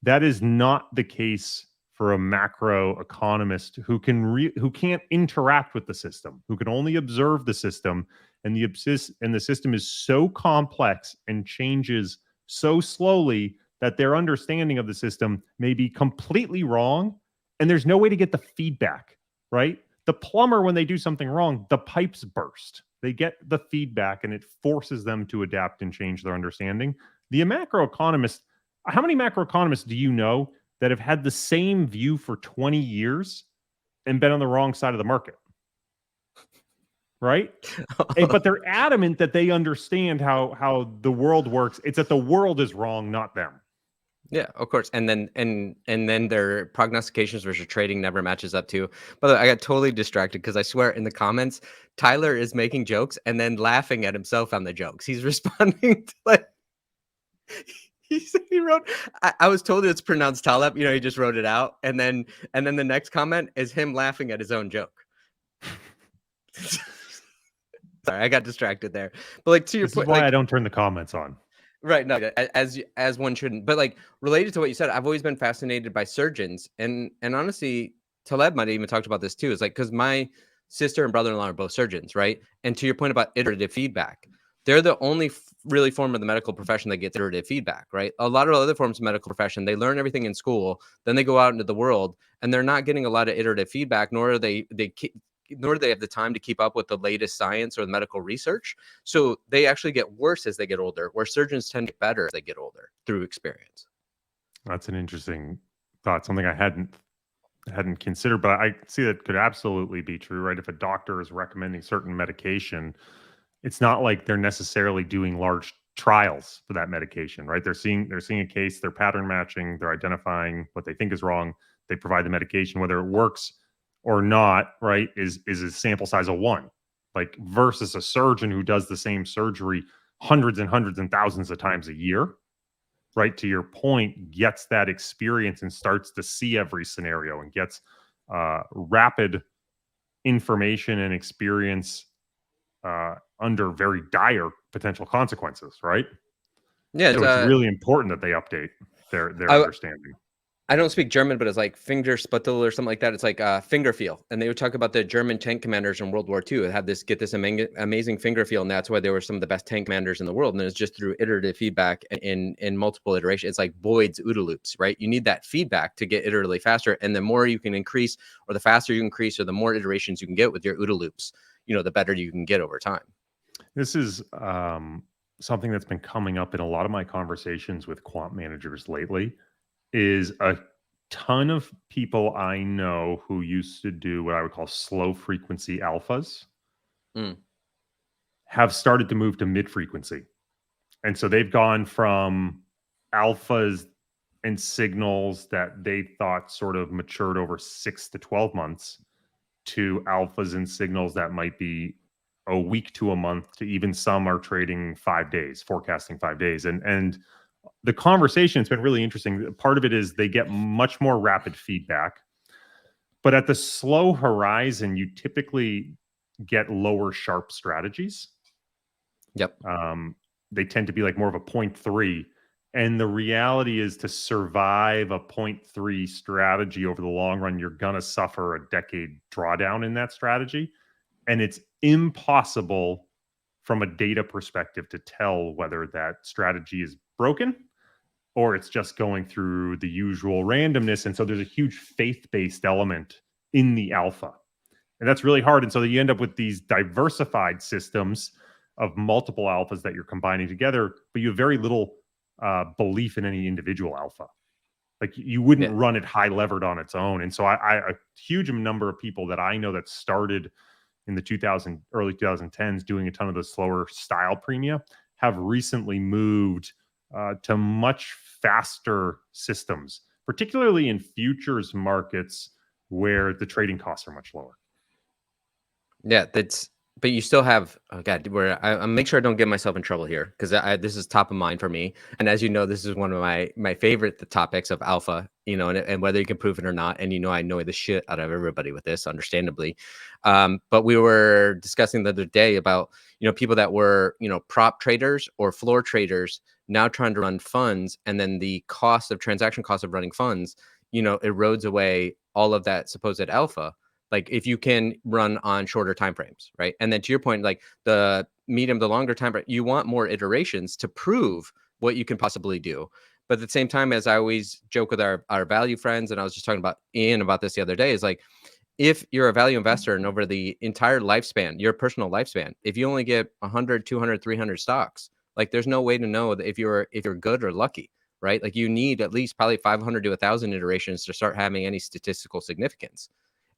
That is not the case for a macro economist who can't interact with the system, who can only observe the system, and the system is so complex and changes so slowly that their understanding of the system may be completely wrong, and there's no way to get the feedback, right? The plumber, when they do something wrong, the pipes burst. They get the feedback and it forces them to adapt and change their understanding. The macroeconomist, how many macroeconomists do you know that have had the same view for 20 years and been on the wrong side of the market? Right? But they're adamant that they understand how the world works. It's that the world is wrong, not them. Yeah, of course. And then their prognostications versus trading never matches up too. By the way, I got totally distracted because I swear in the comments, Tyler is making jokes and then laughing at himself on the jokes. He's responding to like he wrote, I was told it's pronounced Taleb, he just wrote it out. And then the next comment is him laughing at his own joke. Sorry, I got distracted there. But like to your This point, is why like I don't turn the comments on. right, no, as one shouldn't. But like related to what you said, I've always been fascinated by surgeons, and honestly, Taleb might have even talked about this too. It's like because my sister and brother-in-law are both surgeons, right? And to your point about iterative feedback, they're the only really form of the medical profession that gets iterative feedback, right? A lot of other forms of medical profession, they learn everything in school, then they go out into the world, and they're not getting a lot of iterative feedback, nor are nor do they have the time to keep up with the latest science or the medical research. So they actually get worse as they get older, where surgeons tend to get better as they get older through experience. That's an interesting thought, something I hadn't considered, but I see that could absolutely be true, right? If a doctor is recommending certain medication, it's not like they're necessarily doing large trials for that medication, right? They're seeing a case, they're pattern matching, they're identifying what they think is wrong, they provide the medication, whether it works or not, right? Is a sample size of one, like versus a surgeon who does the same surgery hundreds and hundreds and thousands of times a year, right? To your point, gets that experience and starts to see every scenario and gets rapid information and experience under very dire potential consequences, right? Yeah, So it's really important that they update their I, understanding. I don't speak German, but it's like Fingerspittel or something like that. It's like finger feel. And they would talk about the German tank commanders in World War II that had this amazing finger feel. And that's why they were some of the best tank commanders in the world. And it's just through iterative feedback in multiple iterations. It's like Boyd's OODA loops, right? You need that feedback to get iteratively faster. And the more you can increase, or the faster you increase, or the more iterations you can get with your OODA loops, the better you can get over time. This is something that's been coming up in a lot of my conversations with quant managers lately. Is a ton of people I know who used to do what I would call slow frequency alphas have started to move to mid frequency. And so they've gone from alphas and signals that they thought sort of matured over 6 to 12 months to alphas and signals that might be a week to a month, to even some are trading 5 days, forecasting 5 days. And the conversation, it's been really interesting. Part of it is they get much more rapid feedback, but at the slow horizon, you typically get lower sharp strategies. Yep. They tend to be like more of a 0.3. And the reality is, to survive a 0.3 strategy over the long run, you're going to suffer a decade drawdown in that strategy. And it's impossible from a data perspective to tell whether that strategy is broken or it's just going through the usual randomness. And so there's a huge faith-based element in the alpha. And that's really hard. And so you end up with these diversified systems of multiple alphas that you're combining together, but you have very little belief in any individual alpha. Like you wouldn't Yeah. run it high levered on its own. And so a huge number of people that I know that started in the early 2010s doing a ton of the slower style premia have recently moved to much faster systems, particularly in futures markets where the trading costs are much lower. Yeah, but you still have, oh God, where I make sure I don't get myself in trouble here, because this is top of mind for me. And as you know, this is one of my favorite topics of alpha, and whether you can prove it or not. And I annoy the shit out of everybody with this, understandably. But we were discussing the other day about, people that were, prop traders or floor traders now trying to run funds, and then the transaction cost of running funds, erodes away all of that supposed alpha. Like if you can run on shorter time frames, right? And then to your point, like the medium to longer time frame, you want more iterations to prove what you can possibly do. But at the same time, as I always joke with our value friends, and I was just talking about Ian about this the other day, is like, if you're a value investor and over the entire lifespan, your personal lifespan, if you only get 100, 200, 300 stocks, like there's no way to know that if you're good or lucky, right? Like you need at least probably 500 to 1,000 iterations to start having any statistical significance.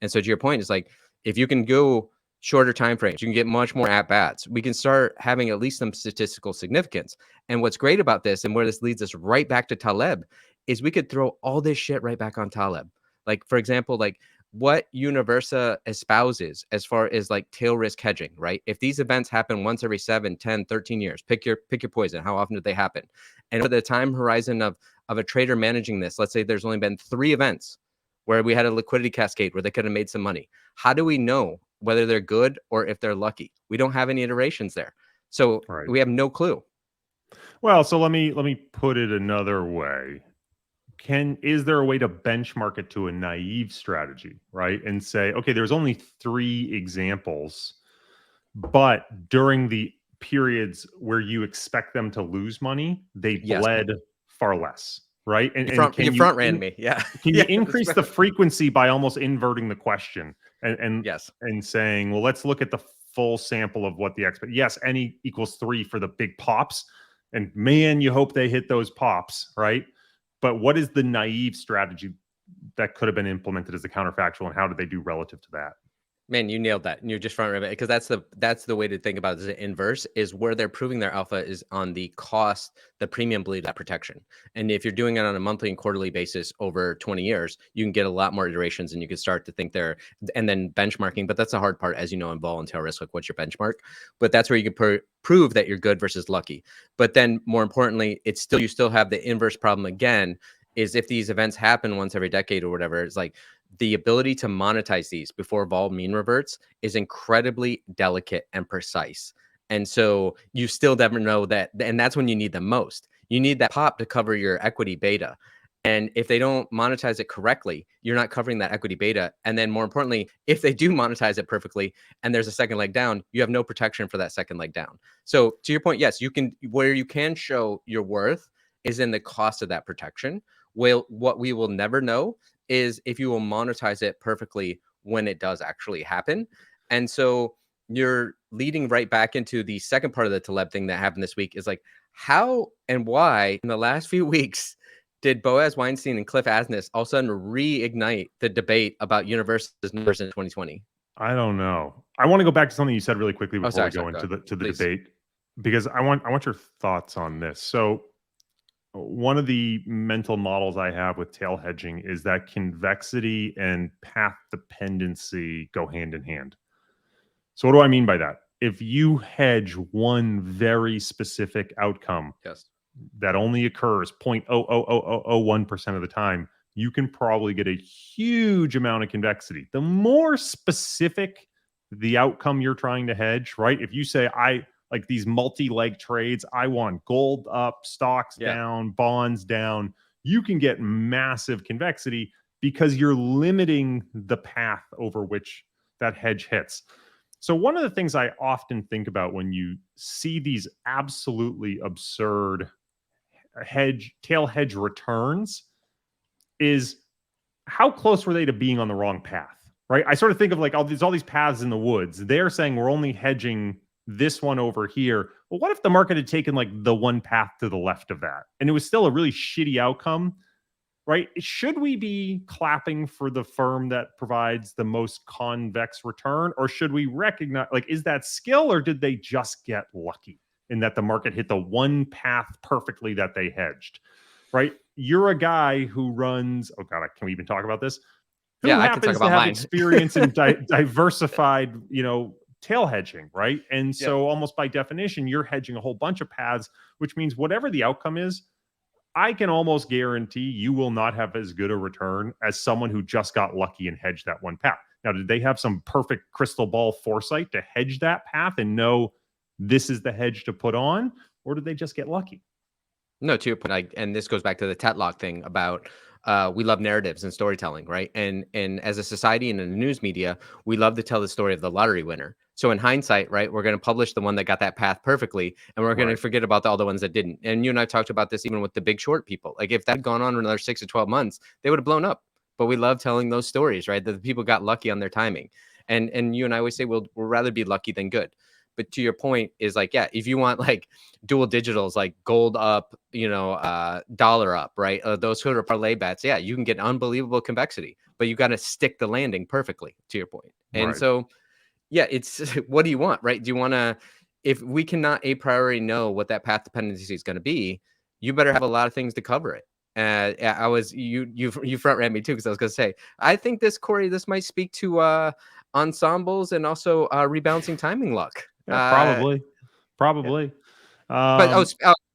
And so to your point, it's like, if you can go shorter time frames, you can get much more at bats. We can start having at least some statistical significance. And what's great about this, and where this leads us right back to Taleb, is we could throw all this shit right back on Taleb. Like, for example, like what Universa espouses as far as like tail risk hedging, right? If these events happen once every 7, 10, 13 years, pick your poison. How often do they happen? And over the time horizon of a trader managing this, let's say there's only been 3 events where we had a liquidity cascade where they could have made some money. How do we know whether they're good or if they're lucky? We don't have any iterations there. So Right. we have no clue. Well, so let me put it another way. Is there a way to benchmark it to a naive strategy, right? And say, okay, there's only 3 examples, but during the periods where you expect them to lose money, they Yes. bled far less, right? And You front ran me. Yeah. can you Yeah, increase the frequency by almost inverting the question yes. and saying, well, let's look at the full sample of what the expect. Yes, N equals 3 for the big pops, and man, you hope they hit those pops, right? But what is the naive strategy that could have been implemented as a counterfactual, and how did they do relative to that? Man, you nailed that. And you're just front running it, because that's the way to think about it. Is inverse, is where they're proving their alpha is on the cost, the premium bleed, that protection. And if you're doing it on a monthly and quarterly basis over 20 years, you can get a lot more iterations, and you can start to think there. And then benchmarking, but that's the hard part, as you know, in vol and tail risk. Like, what's your benchmark? But that's where you can prove that you're good versus lucky. But then more importantly, you still have the inverse problem again. Is if these events happen once every decade or whatever, it's like the ability to monetize these before vol mean reverts is incredibly delicate and precise. And so you still never know that. And that's when you need the most. You need that pop to cover your equity beta. And if they don't monetize it correctly, you're not covering that equity beta. And then more importantly, if they do monetize it perfectly and there's a second leg down, you have no protection for that second leg down. So to your point, yes, you can, where you can show your worth is in the cost of that protection. Well, what we will never know is if you will monetize it perfectly when it does actually happen. And so you're leading right back into the second part of the Taleb thing that happened this week, is like, how and why in the last few weeks did Boaz Weinstein and Cliff Asness all of a sudden reignite the debate about Universa's numbers in 2020? I don't know. I want to go back to something you said really quickly before we go Go into ahead. the Please. debate, because I want your thoughts on this. So one of the mental models I have with tail hedging is that convexity and path dependency go hand in hand. So what do I mean by that? If you hedge one very specific outcome Yes. that only occurs 0.00001% of the time, you can probably get a huge amount of convexity. The more specific the outcome you're trying to hedge, right? If you say, I like these multi-leg trades, I want gold up, stocks down, bonds down, you can get massive convexity because you're limiting the path over which that hedge hits. So one of the things I often think about when you see these absolutely absurd tail hedge returns is, how close were they to being on the wrong path, right? I sort of think of like all these paths in the woods. They're saying we're only hedging this one over here. Well, what if the market had taken like the one path to the left of that, and it was still a really shitty outcome? right? Should we be clapping for the firm that provides the most convex return, or should we recognize, like, is that skill, or did they just get lucky in that the market hit the one path perfectly that they hedged, right? You're a guy wwho runs, oh God, can we even talk about this? Who Yeah, I can talk happens to about have mine. experience in diversified, tail hedging, right? And Yep. so almost by definition, you're hedging a whole bunch of paths, which means whatever the outcome is, I can almost guarantee you will not have as good a return as someone who just got lucky and hedged that one path. Now, did they have some perfect crystal ball foresight to hedge that path and know this is the hedge to put on, or did they just get lucky? No, to your point, and this goes back to the Tetlock thing about we love narratives and storytelling, right? And as a society and in the news media, we love to tell the story of the lottery winner. So in hindsight, right, we're going to publish the one that got that path perfectly, and we're going to Right. forget about all the ones that didn't. And you and I talked about this even with the Big Short people. Like if that had gone on for another 6 to 12 months, they would have blown up. But we love telling those stories, right? That the people got lucky on their timing. And you and I always say we'll rather be lucky than good. But to your point is like, yeah, if you want like dual digitals, like gold up, dollar up, right? Those sort of parlay bets, yeah, you can get unbelievable convexity, but you got to stick the landing perfectly, to your point. And Right. so, yeah, it's what do you want, right? Do you want to, if we cannot a priori know what that path dependency is going to be, you better have a lot of things to cover it. I was you front ran me too, because I was going to say I think this, Corey, this might speak to ensembles and also rebalancing timing luck. Yeah, probably. Yeah. Probably. But Um,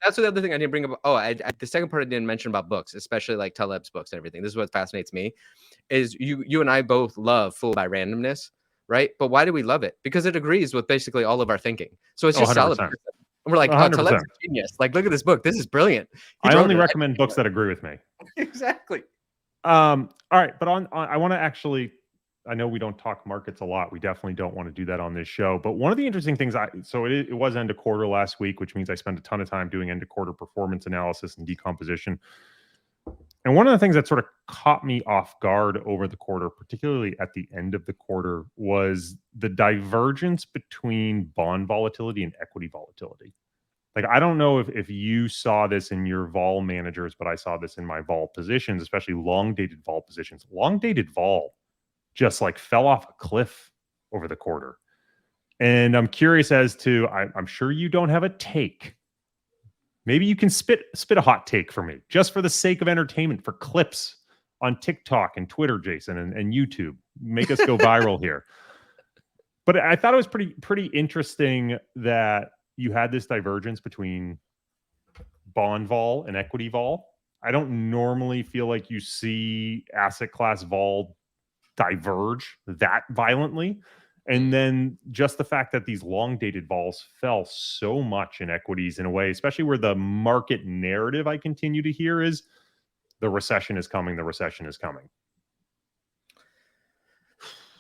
that's the other thing I didn't bring up. Oh, the second part I didn't mention about books, especially like Taleb's books and everything. This is what fascinates me: is you and I both love Fooled by Randomness, right? But why do we love it? Because it agrees with basically all of our thinking. So it's just solid. 100%. And we're like, oh, Taleb's 100%. a genius. Like, look at this book. This is brilliant. He I wrote only it. recommend books that agree with me. Exactly. All right, but on I want to actually, I know we don't talk markets a lot. We definitely don't want to do that on this show. But one of the interesting things, it was end of quarter last week, which means I spent a ton of time doing end of quarter performance analysis and decomposition. And one of the things that sort of caught me off guard over the quarter, particularly at the end of the quarter, was the divergence between bond volatility and equity volatility. Like, I don't know if you saw this in your vol managers, but I saw this in my vol positions, especially long dated vol positions. Long dated vol just like fell off a cliff over the quarter. And I'm curious as to, I'm sure you don't have a take. Maybe you can spit a hot take for me, just for the sake of entertainment, for clips on TikTok and Twitter, Jason, and YouTube. Make us go viral here. But I thought it was pretty interesting that you had this divergence between bond vol and equity vol. I don't normally feel like you see asset class vol diverge that violently. And then just the fact that these long dated vols fell so much in equities in a way, especially where the market narrative I continue to hear is the recession is coming, the recession is coming.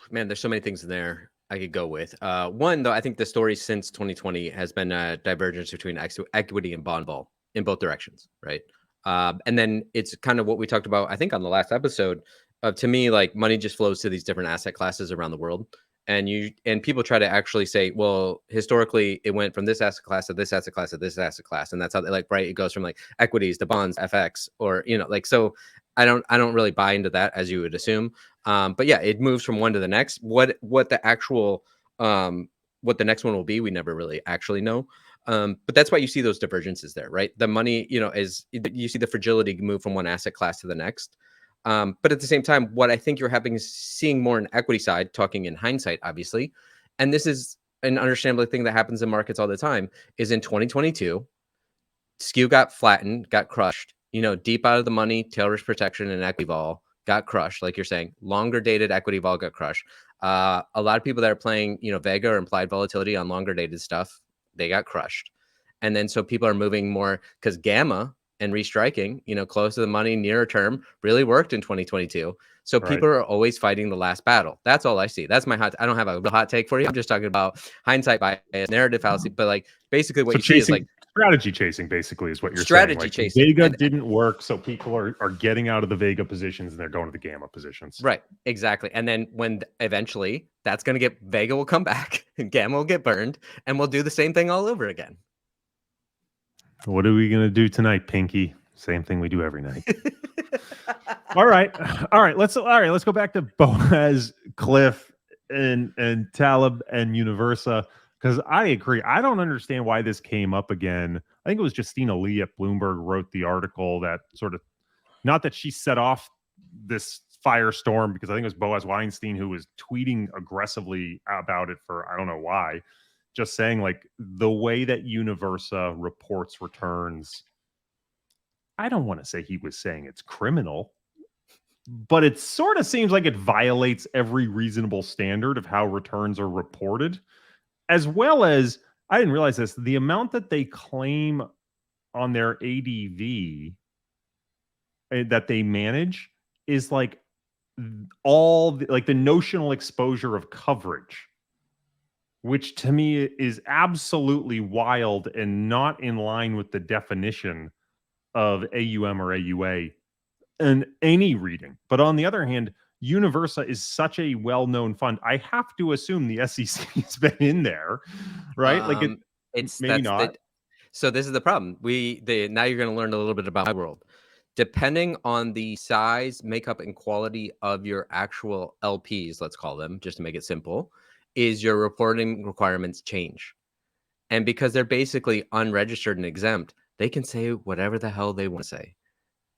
Man, there's so many things in there I could go with. One, though, I think the story since 2020 has been a divergence between equity and bond vol in both directions, right? And then it's kind of what we talked about, I think, on the last episode. To me, like money just flows to these different asset classes around the world, and people try to actually say, well, historically, it went from this asset class to this asset class to this asset class, and that's how they like, right? It goes from like equities to bonds, FX, or like so. I don't really buy into that, as you would assume. But yeah, it moves from one to the next. What the actual what the next one will be, we never really actually know. But that's why you see those divergences there, right? The money, is you see the fragility move from one asset class to the next. But at the same time, what I think you're seeing more in equity side, talking in hindsight, obviously, and this is an understandable thing that happens in markets all the time, is in 2022, SKU got flattened, got crushed, deep out of the money, tail risk protection and equity vol got crushed. Like you're saying, longer dated equity vol got crushed. A lot of people that are playing, Vega or implied volatility on longer dated stuff, they got crushed. And then so people are moving more because gamma and restriking, close to the money, nearer term, really worked in 2022. So Right. people are always fighting the last battle. That's all I see. That's my I don't have a hot take for you. I'm just talking about hindsight bias, narrative fallacy. But like basically what So you see is like strategy chasing basically is what you're saying. strategy Like chasing. Vega And didn't work, so people are getting out of the Vega positions and they're going to the gamma positions. right, exactly. And then when eventually that's going to get Vega will come back and gamma will get burned and we'll do the same thing all over again. What are we gonna do tonight, Pinky? Same thing we do every night. All right. Let's go back to Boaz, Cliff, and Taleb and Universa, because I agree. I don't understand why this came up again. I think it was Justina Lee at Bloomberg wrote the article that sort of, not that she set off this firestorm, because I think it was Boaz Weinstein who was tweeting aggressively about it for I don't know why, just saying like the way that Universa reports returns. I don't want to say he was saying it's criminal, but it sort of seems like it violates every reasonable standard of how returns are reported, as well as, I didn't realize this, the amount that they claim on their ADV that they manage is like like the notional exposure of coverage, which to me is absolutely wild and not in line with the definition of AUM or AUA in any reading. But on the other hand, Universa is such a well-known fund. I have to assume the SEC has been in there, right? Like maybe not. So this is the problem. Now you're going to learn a little bit about my world. Depending on the size, makeup, and quality of your actual LPs, let's call them, just to make it simple, is your reporting requirements change. And because they're basically unregistered and exempt, they can say whatever the hell they want to say.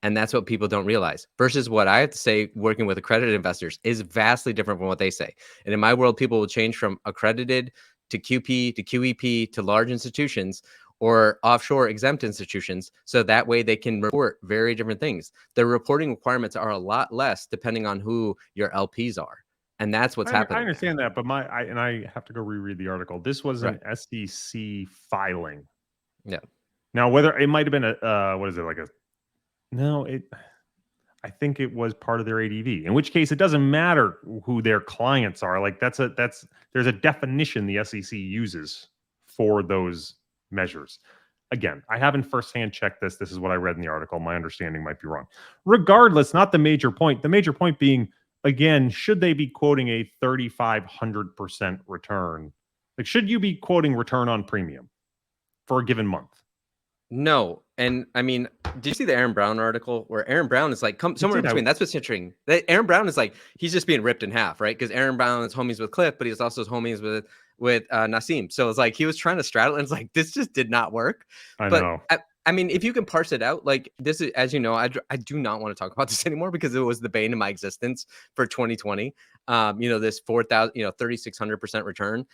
And that's what people don't realize. Versus what I have to say, working with accredited investors is vastly different from what they say. And in my world, people will change from accredited to QP to QEP to large institutions or offshore exempt institutions. So that way they can report very different things. The reporting requirements are a lot less depending on who your LPs are. And that's what's happening. I understand that, but I have to go reread the article. This was an SEC filing. Yeah. Now, whether it might have been what is it, like a, no, I think it was part of their ADV, in which case it doesn't matter who their clients are. Like there's a definition the SEC uses for those measures. Again, I haven't firsthand checked this. This is what I read in the article. My understanding might be wrong. Regardless, not the major point. The major point being, again, should they be quoting a 3,500% return? Like, should you be quoting return on premium for a given month? No. And I mean, did you see the Aaron Brown article where Aaron Brown is like somewhere in between? That's what's interesting. Aaron Brown is like, he's just being ripped in half, right? Because Aaron Brown is homies with Cliff, but he's also homies with Nassim. So it's like he was trying to straddle, and it's like this just did not work. I know. I mean, if you can parse it out, like this is, as you know, I do not want to talk about this anymore because it was the bane of my existence for 2020. This 4,000, 3,600% return.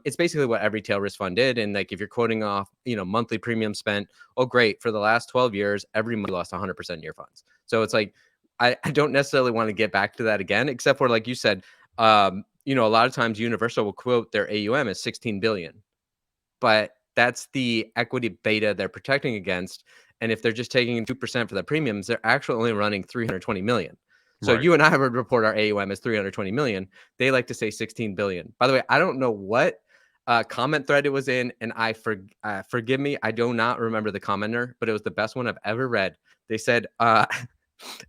It's basically what every tail risk fund did. And like, if you're quoting off, monthly premium spent, oh, great. For the last 12 years, every month you lost 100% in your funds. So it's like, I don't necessarily want to get back to that again, except for, like you said, a lot of times Universal will quote their AUM as 16 billion, but that's the equity beta they're protecting against. And if they're just taking 2% for the premiums, they're actually only running 320 million. So you and I would report our AUM as 320 million. They like to say 16 billion. By the way, I don't know what comment thread it was in, and forgive me, I do not remember the commenter, but it was the best one I've ever read. They said,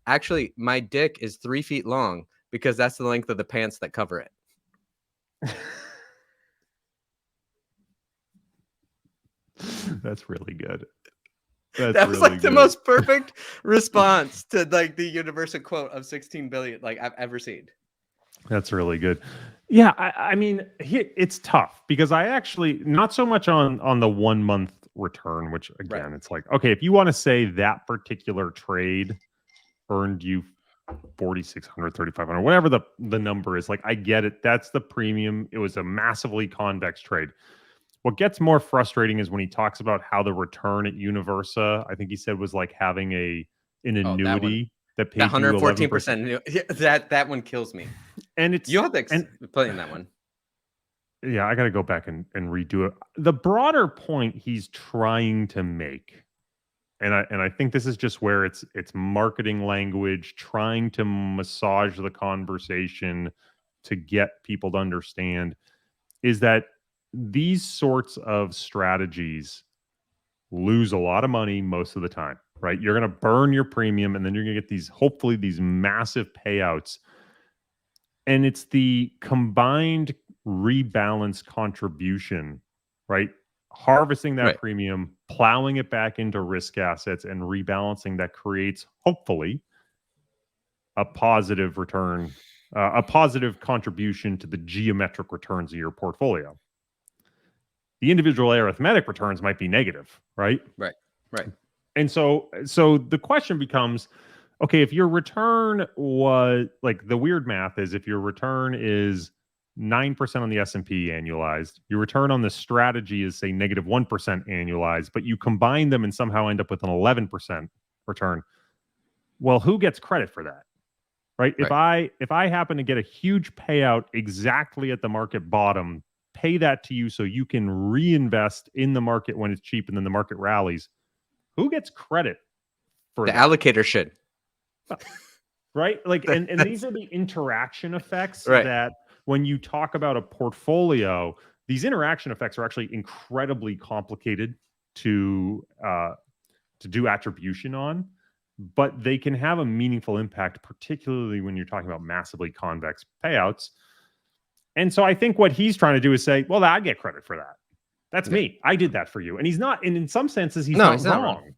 actually, my dick is 3 feet long because that's the length of the pants that cover it. That's really good. That was like the most perfect response to like the universal quote of 16 billion like I've ever seen. That's really good. Yeah, I mean, it's tough because I actually, not so much on the 1 month return, which again, it's like, okay, if you want to say that particular trade earned you 4,600, 3,500, whatever the number is, like, I get it. That's the premium. It was a massively convex trade. What gets more frustrating is when he talks about how the return at Universa, I think he said, was like having an annuity that paid 114%. That one kills me. And it's, you have to explain that one. Yeah, I got to go back and redo it. The broader point he's trying to make, and I think this is just where it's marketing language, trying to massage the conversation to get people to understand, is that these sorts of strategies lose a lot of money most of the time, right? You're going to burn your premium, and then you're going to get hopefully these massive payouts. And it's the combined rebalance contribution, right, harvesting that Right. premium, plowing it back into risk assets, and rebalancing that creates, hopefully, a positive return, a positive contribution to the geometric returns of your portfolio. The individual arithmetic returns might be negative, right? Right. And so the question becomes, okay, if your return was like, the weird math is, if your return is 9% on the S&P annualized, your return on the strategy is, say, negative 1% annualized, but you combine them and somehow end up with an 11% return. Well, who gets credit for that? Right? Right. If I happen to get a huge payout exactly at the market bottom, pay that to you so you can reinvest in the market when it's cheap and then the market rallies, who gets credit for The that? allocator should. Right? Like, and these That's are the interaction effects right. that, when you talk about a portfolio, these interaction effects are actually incredibly complicated to do attribution on, but they can have a meaningful impact, particularly when you're talking about massively convex payouts. And so I think what he's trying to do is say, well, I get credit for that. That's Yeah. me. I did that for you. And he's not, and in some senses, he's No, not he's not wrong. wrong.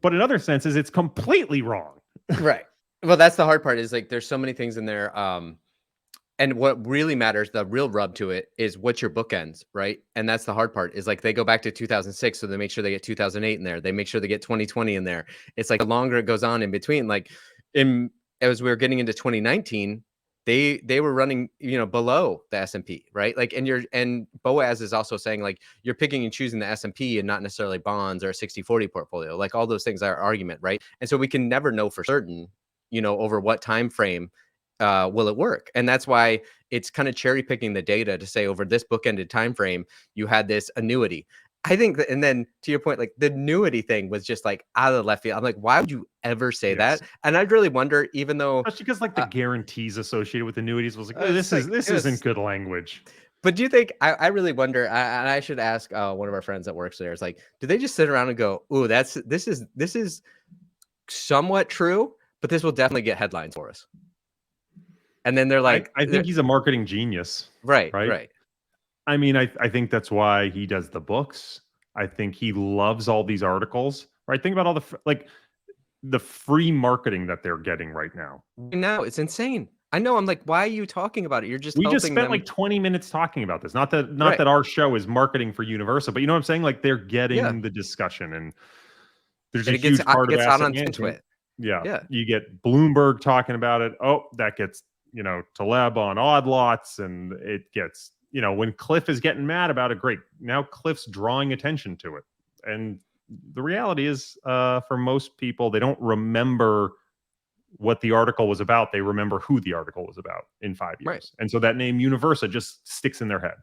But in other senses, it's completely wrong. Right. Well, that's the hard part, is like there's so many things in there. And what really matters, the real rub to it, is what's your bookends, right? And that's the hard part, is like they go back to 2006, so they make sure they get 2008 in there. They make sure they get 2020 in there. It's like the longer it goes on in between, like as we were getting into 2019, they were running, below the S&P, right? Like, and Boaz is also saying, like, you're picking and choosing the S&P and not necessarily bonds or a 60-40 portfolio. Like, all those things are argument, right? And so we can never know for certain, over what time frame will it work. And that's why it's kind of cherry picking the data to say, over this bookended time frame, you had this annuity. I think that, and then to your point, like the annuity thing was just like out of the left field. I'm like, why would you ever say Yes. that? And I'd really wonder, even though Especially because, like, the guarantees associated with annuities was like, oh, it's like this it was. isn't good language. But do you think, I really wonder, and I should ask one of our friends that works there, is like, do they just sit around and go, "Ooh, this is somewhat true, but this will definitely get headlines for us." And then they're like, I think he's a marketing genius, right, right? right. I mean, I think that's why he does the books. I think he loves all these articles, right? Think about all like the free marketing that they're getting right now. No, it's insane. I know. I'm like, why are you talking about it? You're just We just helping spent them. like 20 minutes talking about this. Not Right. that our show is marketing for Universa, but you know what I'm saying? Like, they're Yeah. getting the discussion, and there's a And huge it part of gets out asset on management. Twit. Yeah. Yeah. You get Bloomberg talking about it. Oh, that gets, Taleb on odd lots, and it gets, when Cliff is getting mad about it, great. Now Cliff's drawing attention to it. And the reality is, for most people, they don't remember what the article was about. They remember who the article was about in 5 Right. years. And so that name Universa just sticks in their head.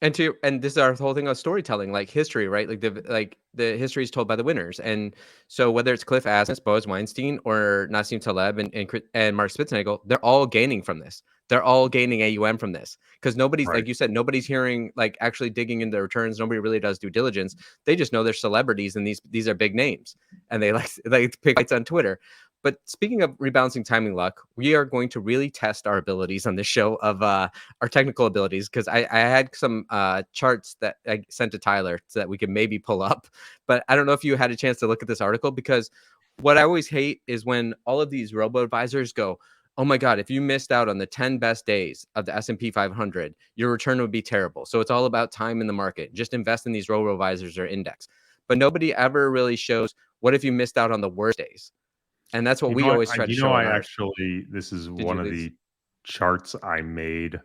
And this is our whole thing of storytelling, like history, right? Like the history is told by the winners. And so whether it's Cliff Asmus, Boaz Weinstein, or Nassim Taleb and Mark Spitznagel, they're all gaining from this. They're all gaining AUM from this, because nobody's, Right. like you said, nobody's hearing, like, actually digging into the returns. Nobody really does due diligence. They just know they're celebrities, and these are big names, and they like pick fights on Twitter. But speaking of rebalancing timing luck, we are going to really test our abilities on this show of our technical abilities, because I had some charts that I sent to Tyler so that we could maybe pull up. But I don't know if you had a chance to look at this article, because what I always hate is when all of these robo advisors go, "Oh my God, if you missed out on the 10 best days of the S&P 500, your return would be terrible. So it's all about time in the market. Just invest in these robo advisors or index." But nobody ever really shows, what if you missed out on the worst days? And that's what we always try to show on I ours. actually, this is Did one you of lose? the charts I made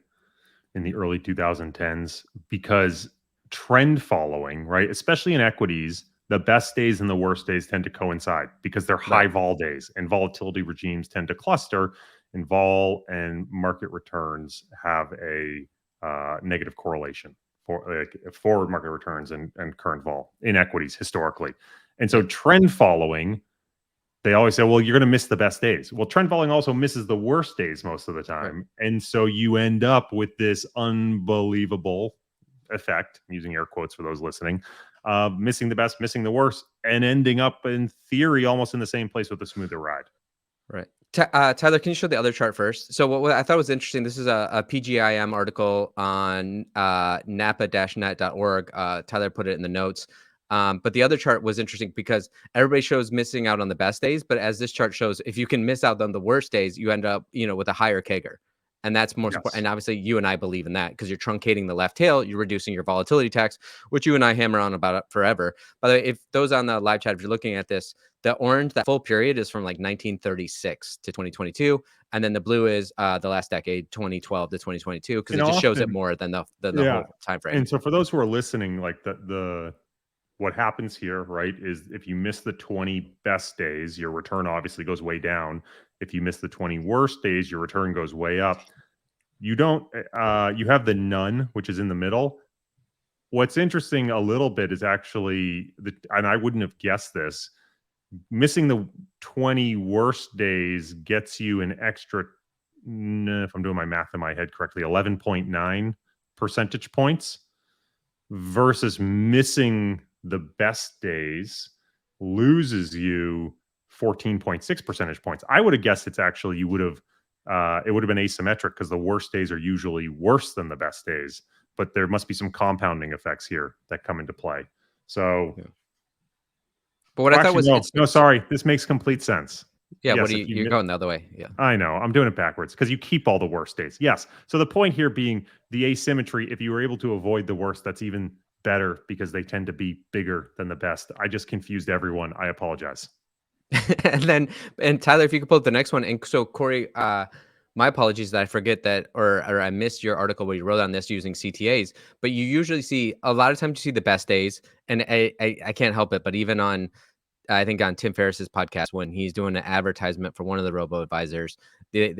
in the early 2010s, because trend following, right, especially in equities, the best days and the worst days tend to coincide because they're high Right. vol days, and volatility regimes tend to cluster, and vol and market returns have a negative correlation for, like, forward market returns and current vol in equities historically. And so Yeah. trend following, they always say, well, you're going to miss the best days. Well, trend following also misses the worst days most of the Right. time. And so you end up with this unbelievable effect, I'm using air quotes for those listening, missing the best, missing the worst, and ending up in theory almost in the same place with a smoother ride. Right. Tyler, can you show the other chart first? So what I thought was interesting, this is a PGIM article on napa-net.org. Tyler put it in the notes. But the other chart was interesting because everybody shows missing out on the best days. But as this chart shows, if you can miss out on the worst days, you end up, with a higher CAGR. And that's most important. Yes. And obviously you and I believe in that because you're truncating the left tail, you're reducing your volatility tax, which you and I hammer on about it forever. By the way, if those on the live chat, if you're looking at this, the orange, that full period is from like 1936 to 2022. And then the blue is the last decade, 2012 to 2022, because it just shows it more than the Yeah. whole time frame. And so for those who are listening, like the what happens here, right, is if you miss the 20 best days, your return obviously goes way down. If you miss the 20 worst days, your return goes way up. You don't, you have the none, which is in the middle. What's interesting a little bit is actually, and I wouldn't have guessed this, missing the 20 worst days gets you an extra, if I'm doing my math in my head correctly, 11.9 percentage points versus missing the best days loses you 14.6 percentage points. I would have guessed it's actually, it would have been asymmetric because the worst days are usually worse than the best days, but there must be some compounding effects here that come into play. So, but what I thought was, no, sorry, this makes complete sense. Yeah, yes, what you're going the other way. Yeah, I know. I'm doing it backwards because you keep all the worst days. Yes. So the point here being the asymmetry, if you were able to avoid the worst, that's even better because they tend to be bigger than the best. I just confused everyone. I apologize. and Tyler, if you could pull up the next one. And so Corey, my apologies that I forget that, or I missed your article where you wrote on this using CTAs, but you usually see, a lot of times you see the best days, and I can't help it, but even on, I think on Tim Ferriss's podcast, when he's doing an advertisement for one of the robo advisors,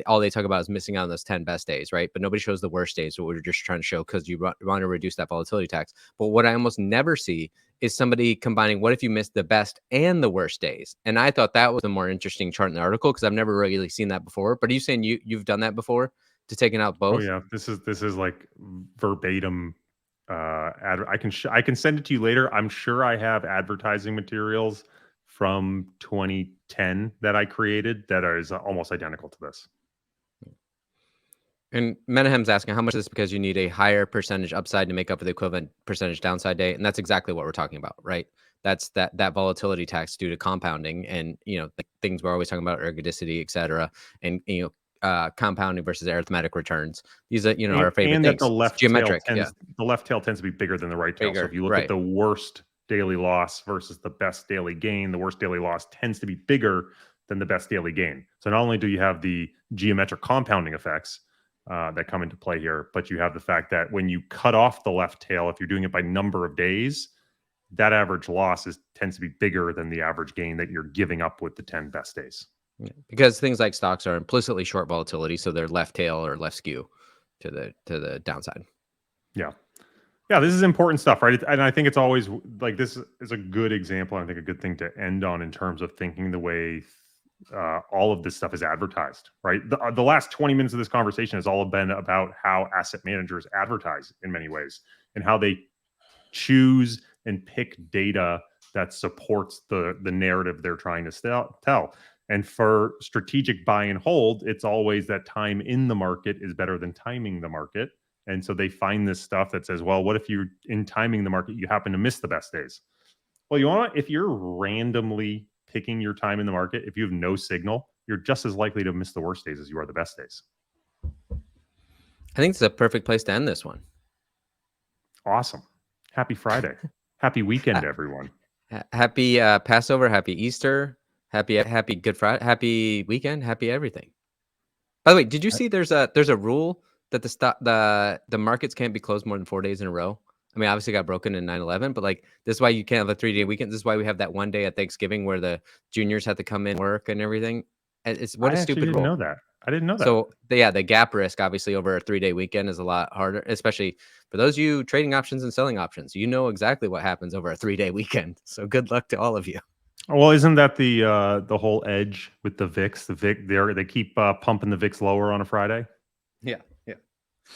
all they talk about is missing out on those 10 best days, right? But nobody shows the worst days. So we're just trying to show because you want to reduce that volatility tax. But what I almost never see is somebody combining, what if you missed the best and the worst days? And I thought that was a more interesting chart in the article because I've never really seen that before. But are you saying you've done that before, to taking out both? Oh yeah, this is like verbatim. I can send it to you later. I'm sure I have advertising materials from 2010 that I created that is almost identical to this. And Menahem's asking, how much is this because you need a higher percentage upside to make up for the equivalent percentage downside day? And that's exactly what we're talking about, right? That's that volatility tax due to compounding, and the things we're always talking about, ergodicity, et cetera, and compounding versus arithmetic returns. These are our favorite and things. That the left geometric, the left tail tends to be bigger than the right tail. Bigger, so if you look right. at the worst daily loss versus the best daily gain, the worst daily loss tends to be bigger than the best daily gain. So not only do you have the geometric compounding effects that come into play here, but you have the fact that when you cut off the left tail, if you're doing it by number of days, that average loss tends to be bigger than the average gain that you're giving up with the 10 best days. Yeah, because things like stocks are implicitly short volatility, so they're left tail or left skew to the downside. Yeah. Yeah, this is important stuff, right? And I think it's always like, this is a good example. I think a good thing to end on in terms of thinking the way all of this stuff is advertised, right? The last 20 minutes of this conversation has all been about how asset managers advertise in many ways and how they choose and pick data that supports the narrative they're trying to tell. And for strategic buy and hold, it's always that time in the market is better than timing the market. And so they find this stuff that says, well, what if you're in timing the market, you happen to miss the best days? Well, if you're randomly picking your time in the market, if you have no signal, you're just as likely to miss the worst days as you are the best days. I think it's a perfect place to end this one. Awesome. Happy Friday. Happy weekend, everyone. Happy Passover, happy Easter, happy Good Friday, happy weekend, happy everything. By the way, did you see there's a rule that the markets can't be closed more than 4 days in a row? I mean, obviously it got broken in 9/11, but like, this is why you can't have a 3-day weekend. This is why we have that one day at Thanksgiving where the juniors have to come in work and everything. It's what a stupid didn't rule. know that. I didn't know that. So the gap risk obviously over a 3-day weekend is a lot harder, especially for those of you trading options and selling options. You know exactly what happens over a 3-day weekend. So good luck to all of you. Well, isn't that the whole edge with the VIX? They keep pumping the VIX lower on a Friday. Yeah.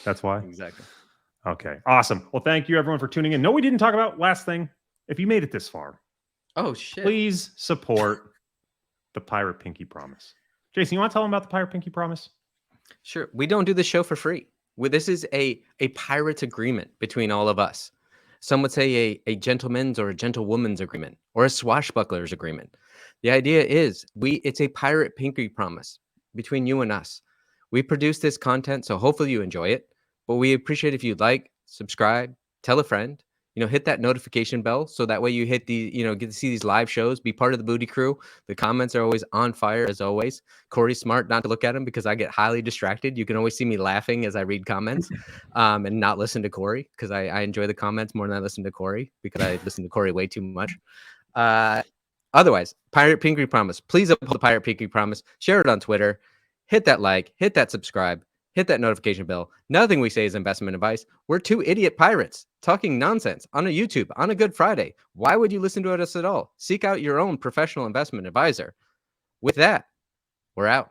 That's why. Exactly. Okay, awesome. Well, thank you everyone for tuning in. No, we didn't talk about last thing. If you made it this far, oh shit, please support the Pirate Pinky Promise. Jason, you want to tell them about the Pirate Pinky Promise? Sure. We don't do the show for free. This is a pirate's agreement between all of us. Some would say a gentleman's or a gentlewoman's agreement or a swashbuckler's agreement. The idea is it's a pirate pinky promise between you and us. We produce this content, so hopefully you enjoy it. But we appreciate if you'd like, subscribe, tell a friend, hit that notification bell so that way you hit get to see these live shows, be part of the Booty Crew. The comments are always on fire as always. Corey's smart not to look at them because I get highly distracted. You can always see me laughing as I read comments and not listen to Corey because I enjoy the comments more than I listen to Corey because I listen to Corey way too much. Otherwise, Pirate Pinky Promise. Please uphold the Pirate Pinky Promise. Share it on Twitter. Hit that like. Hit that subscribe. Hit that notification bell. Nothing we say is investment advice. We're two idiot pirates talking nonsense on a YouTube on a Good Friday. Why would you listen to us at all? Seek out your own professional investment advisor. With that, we're out.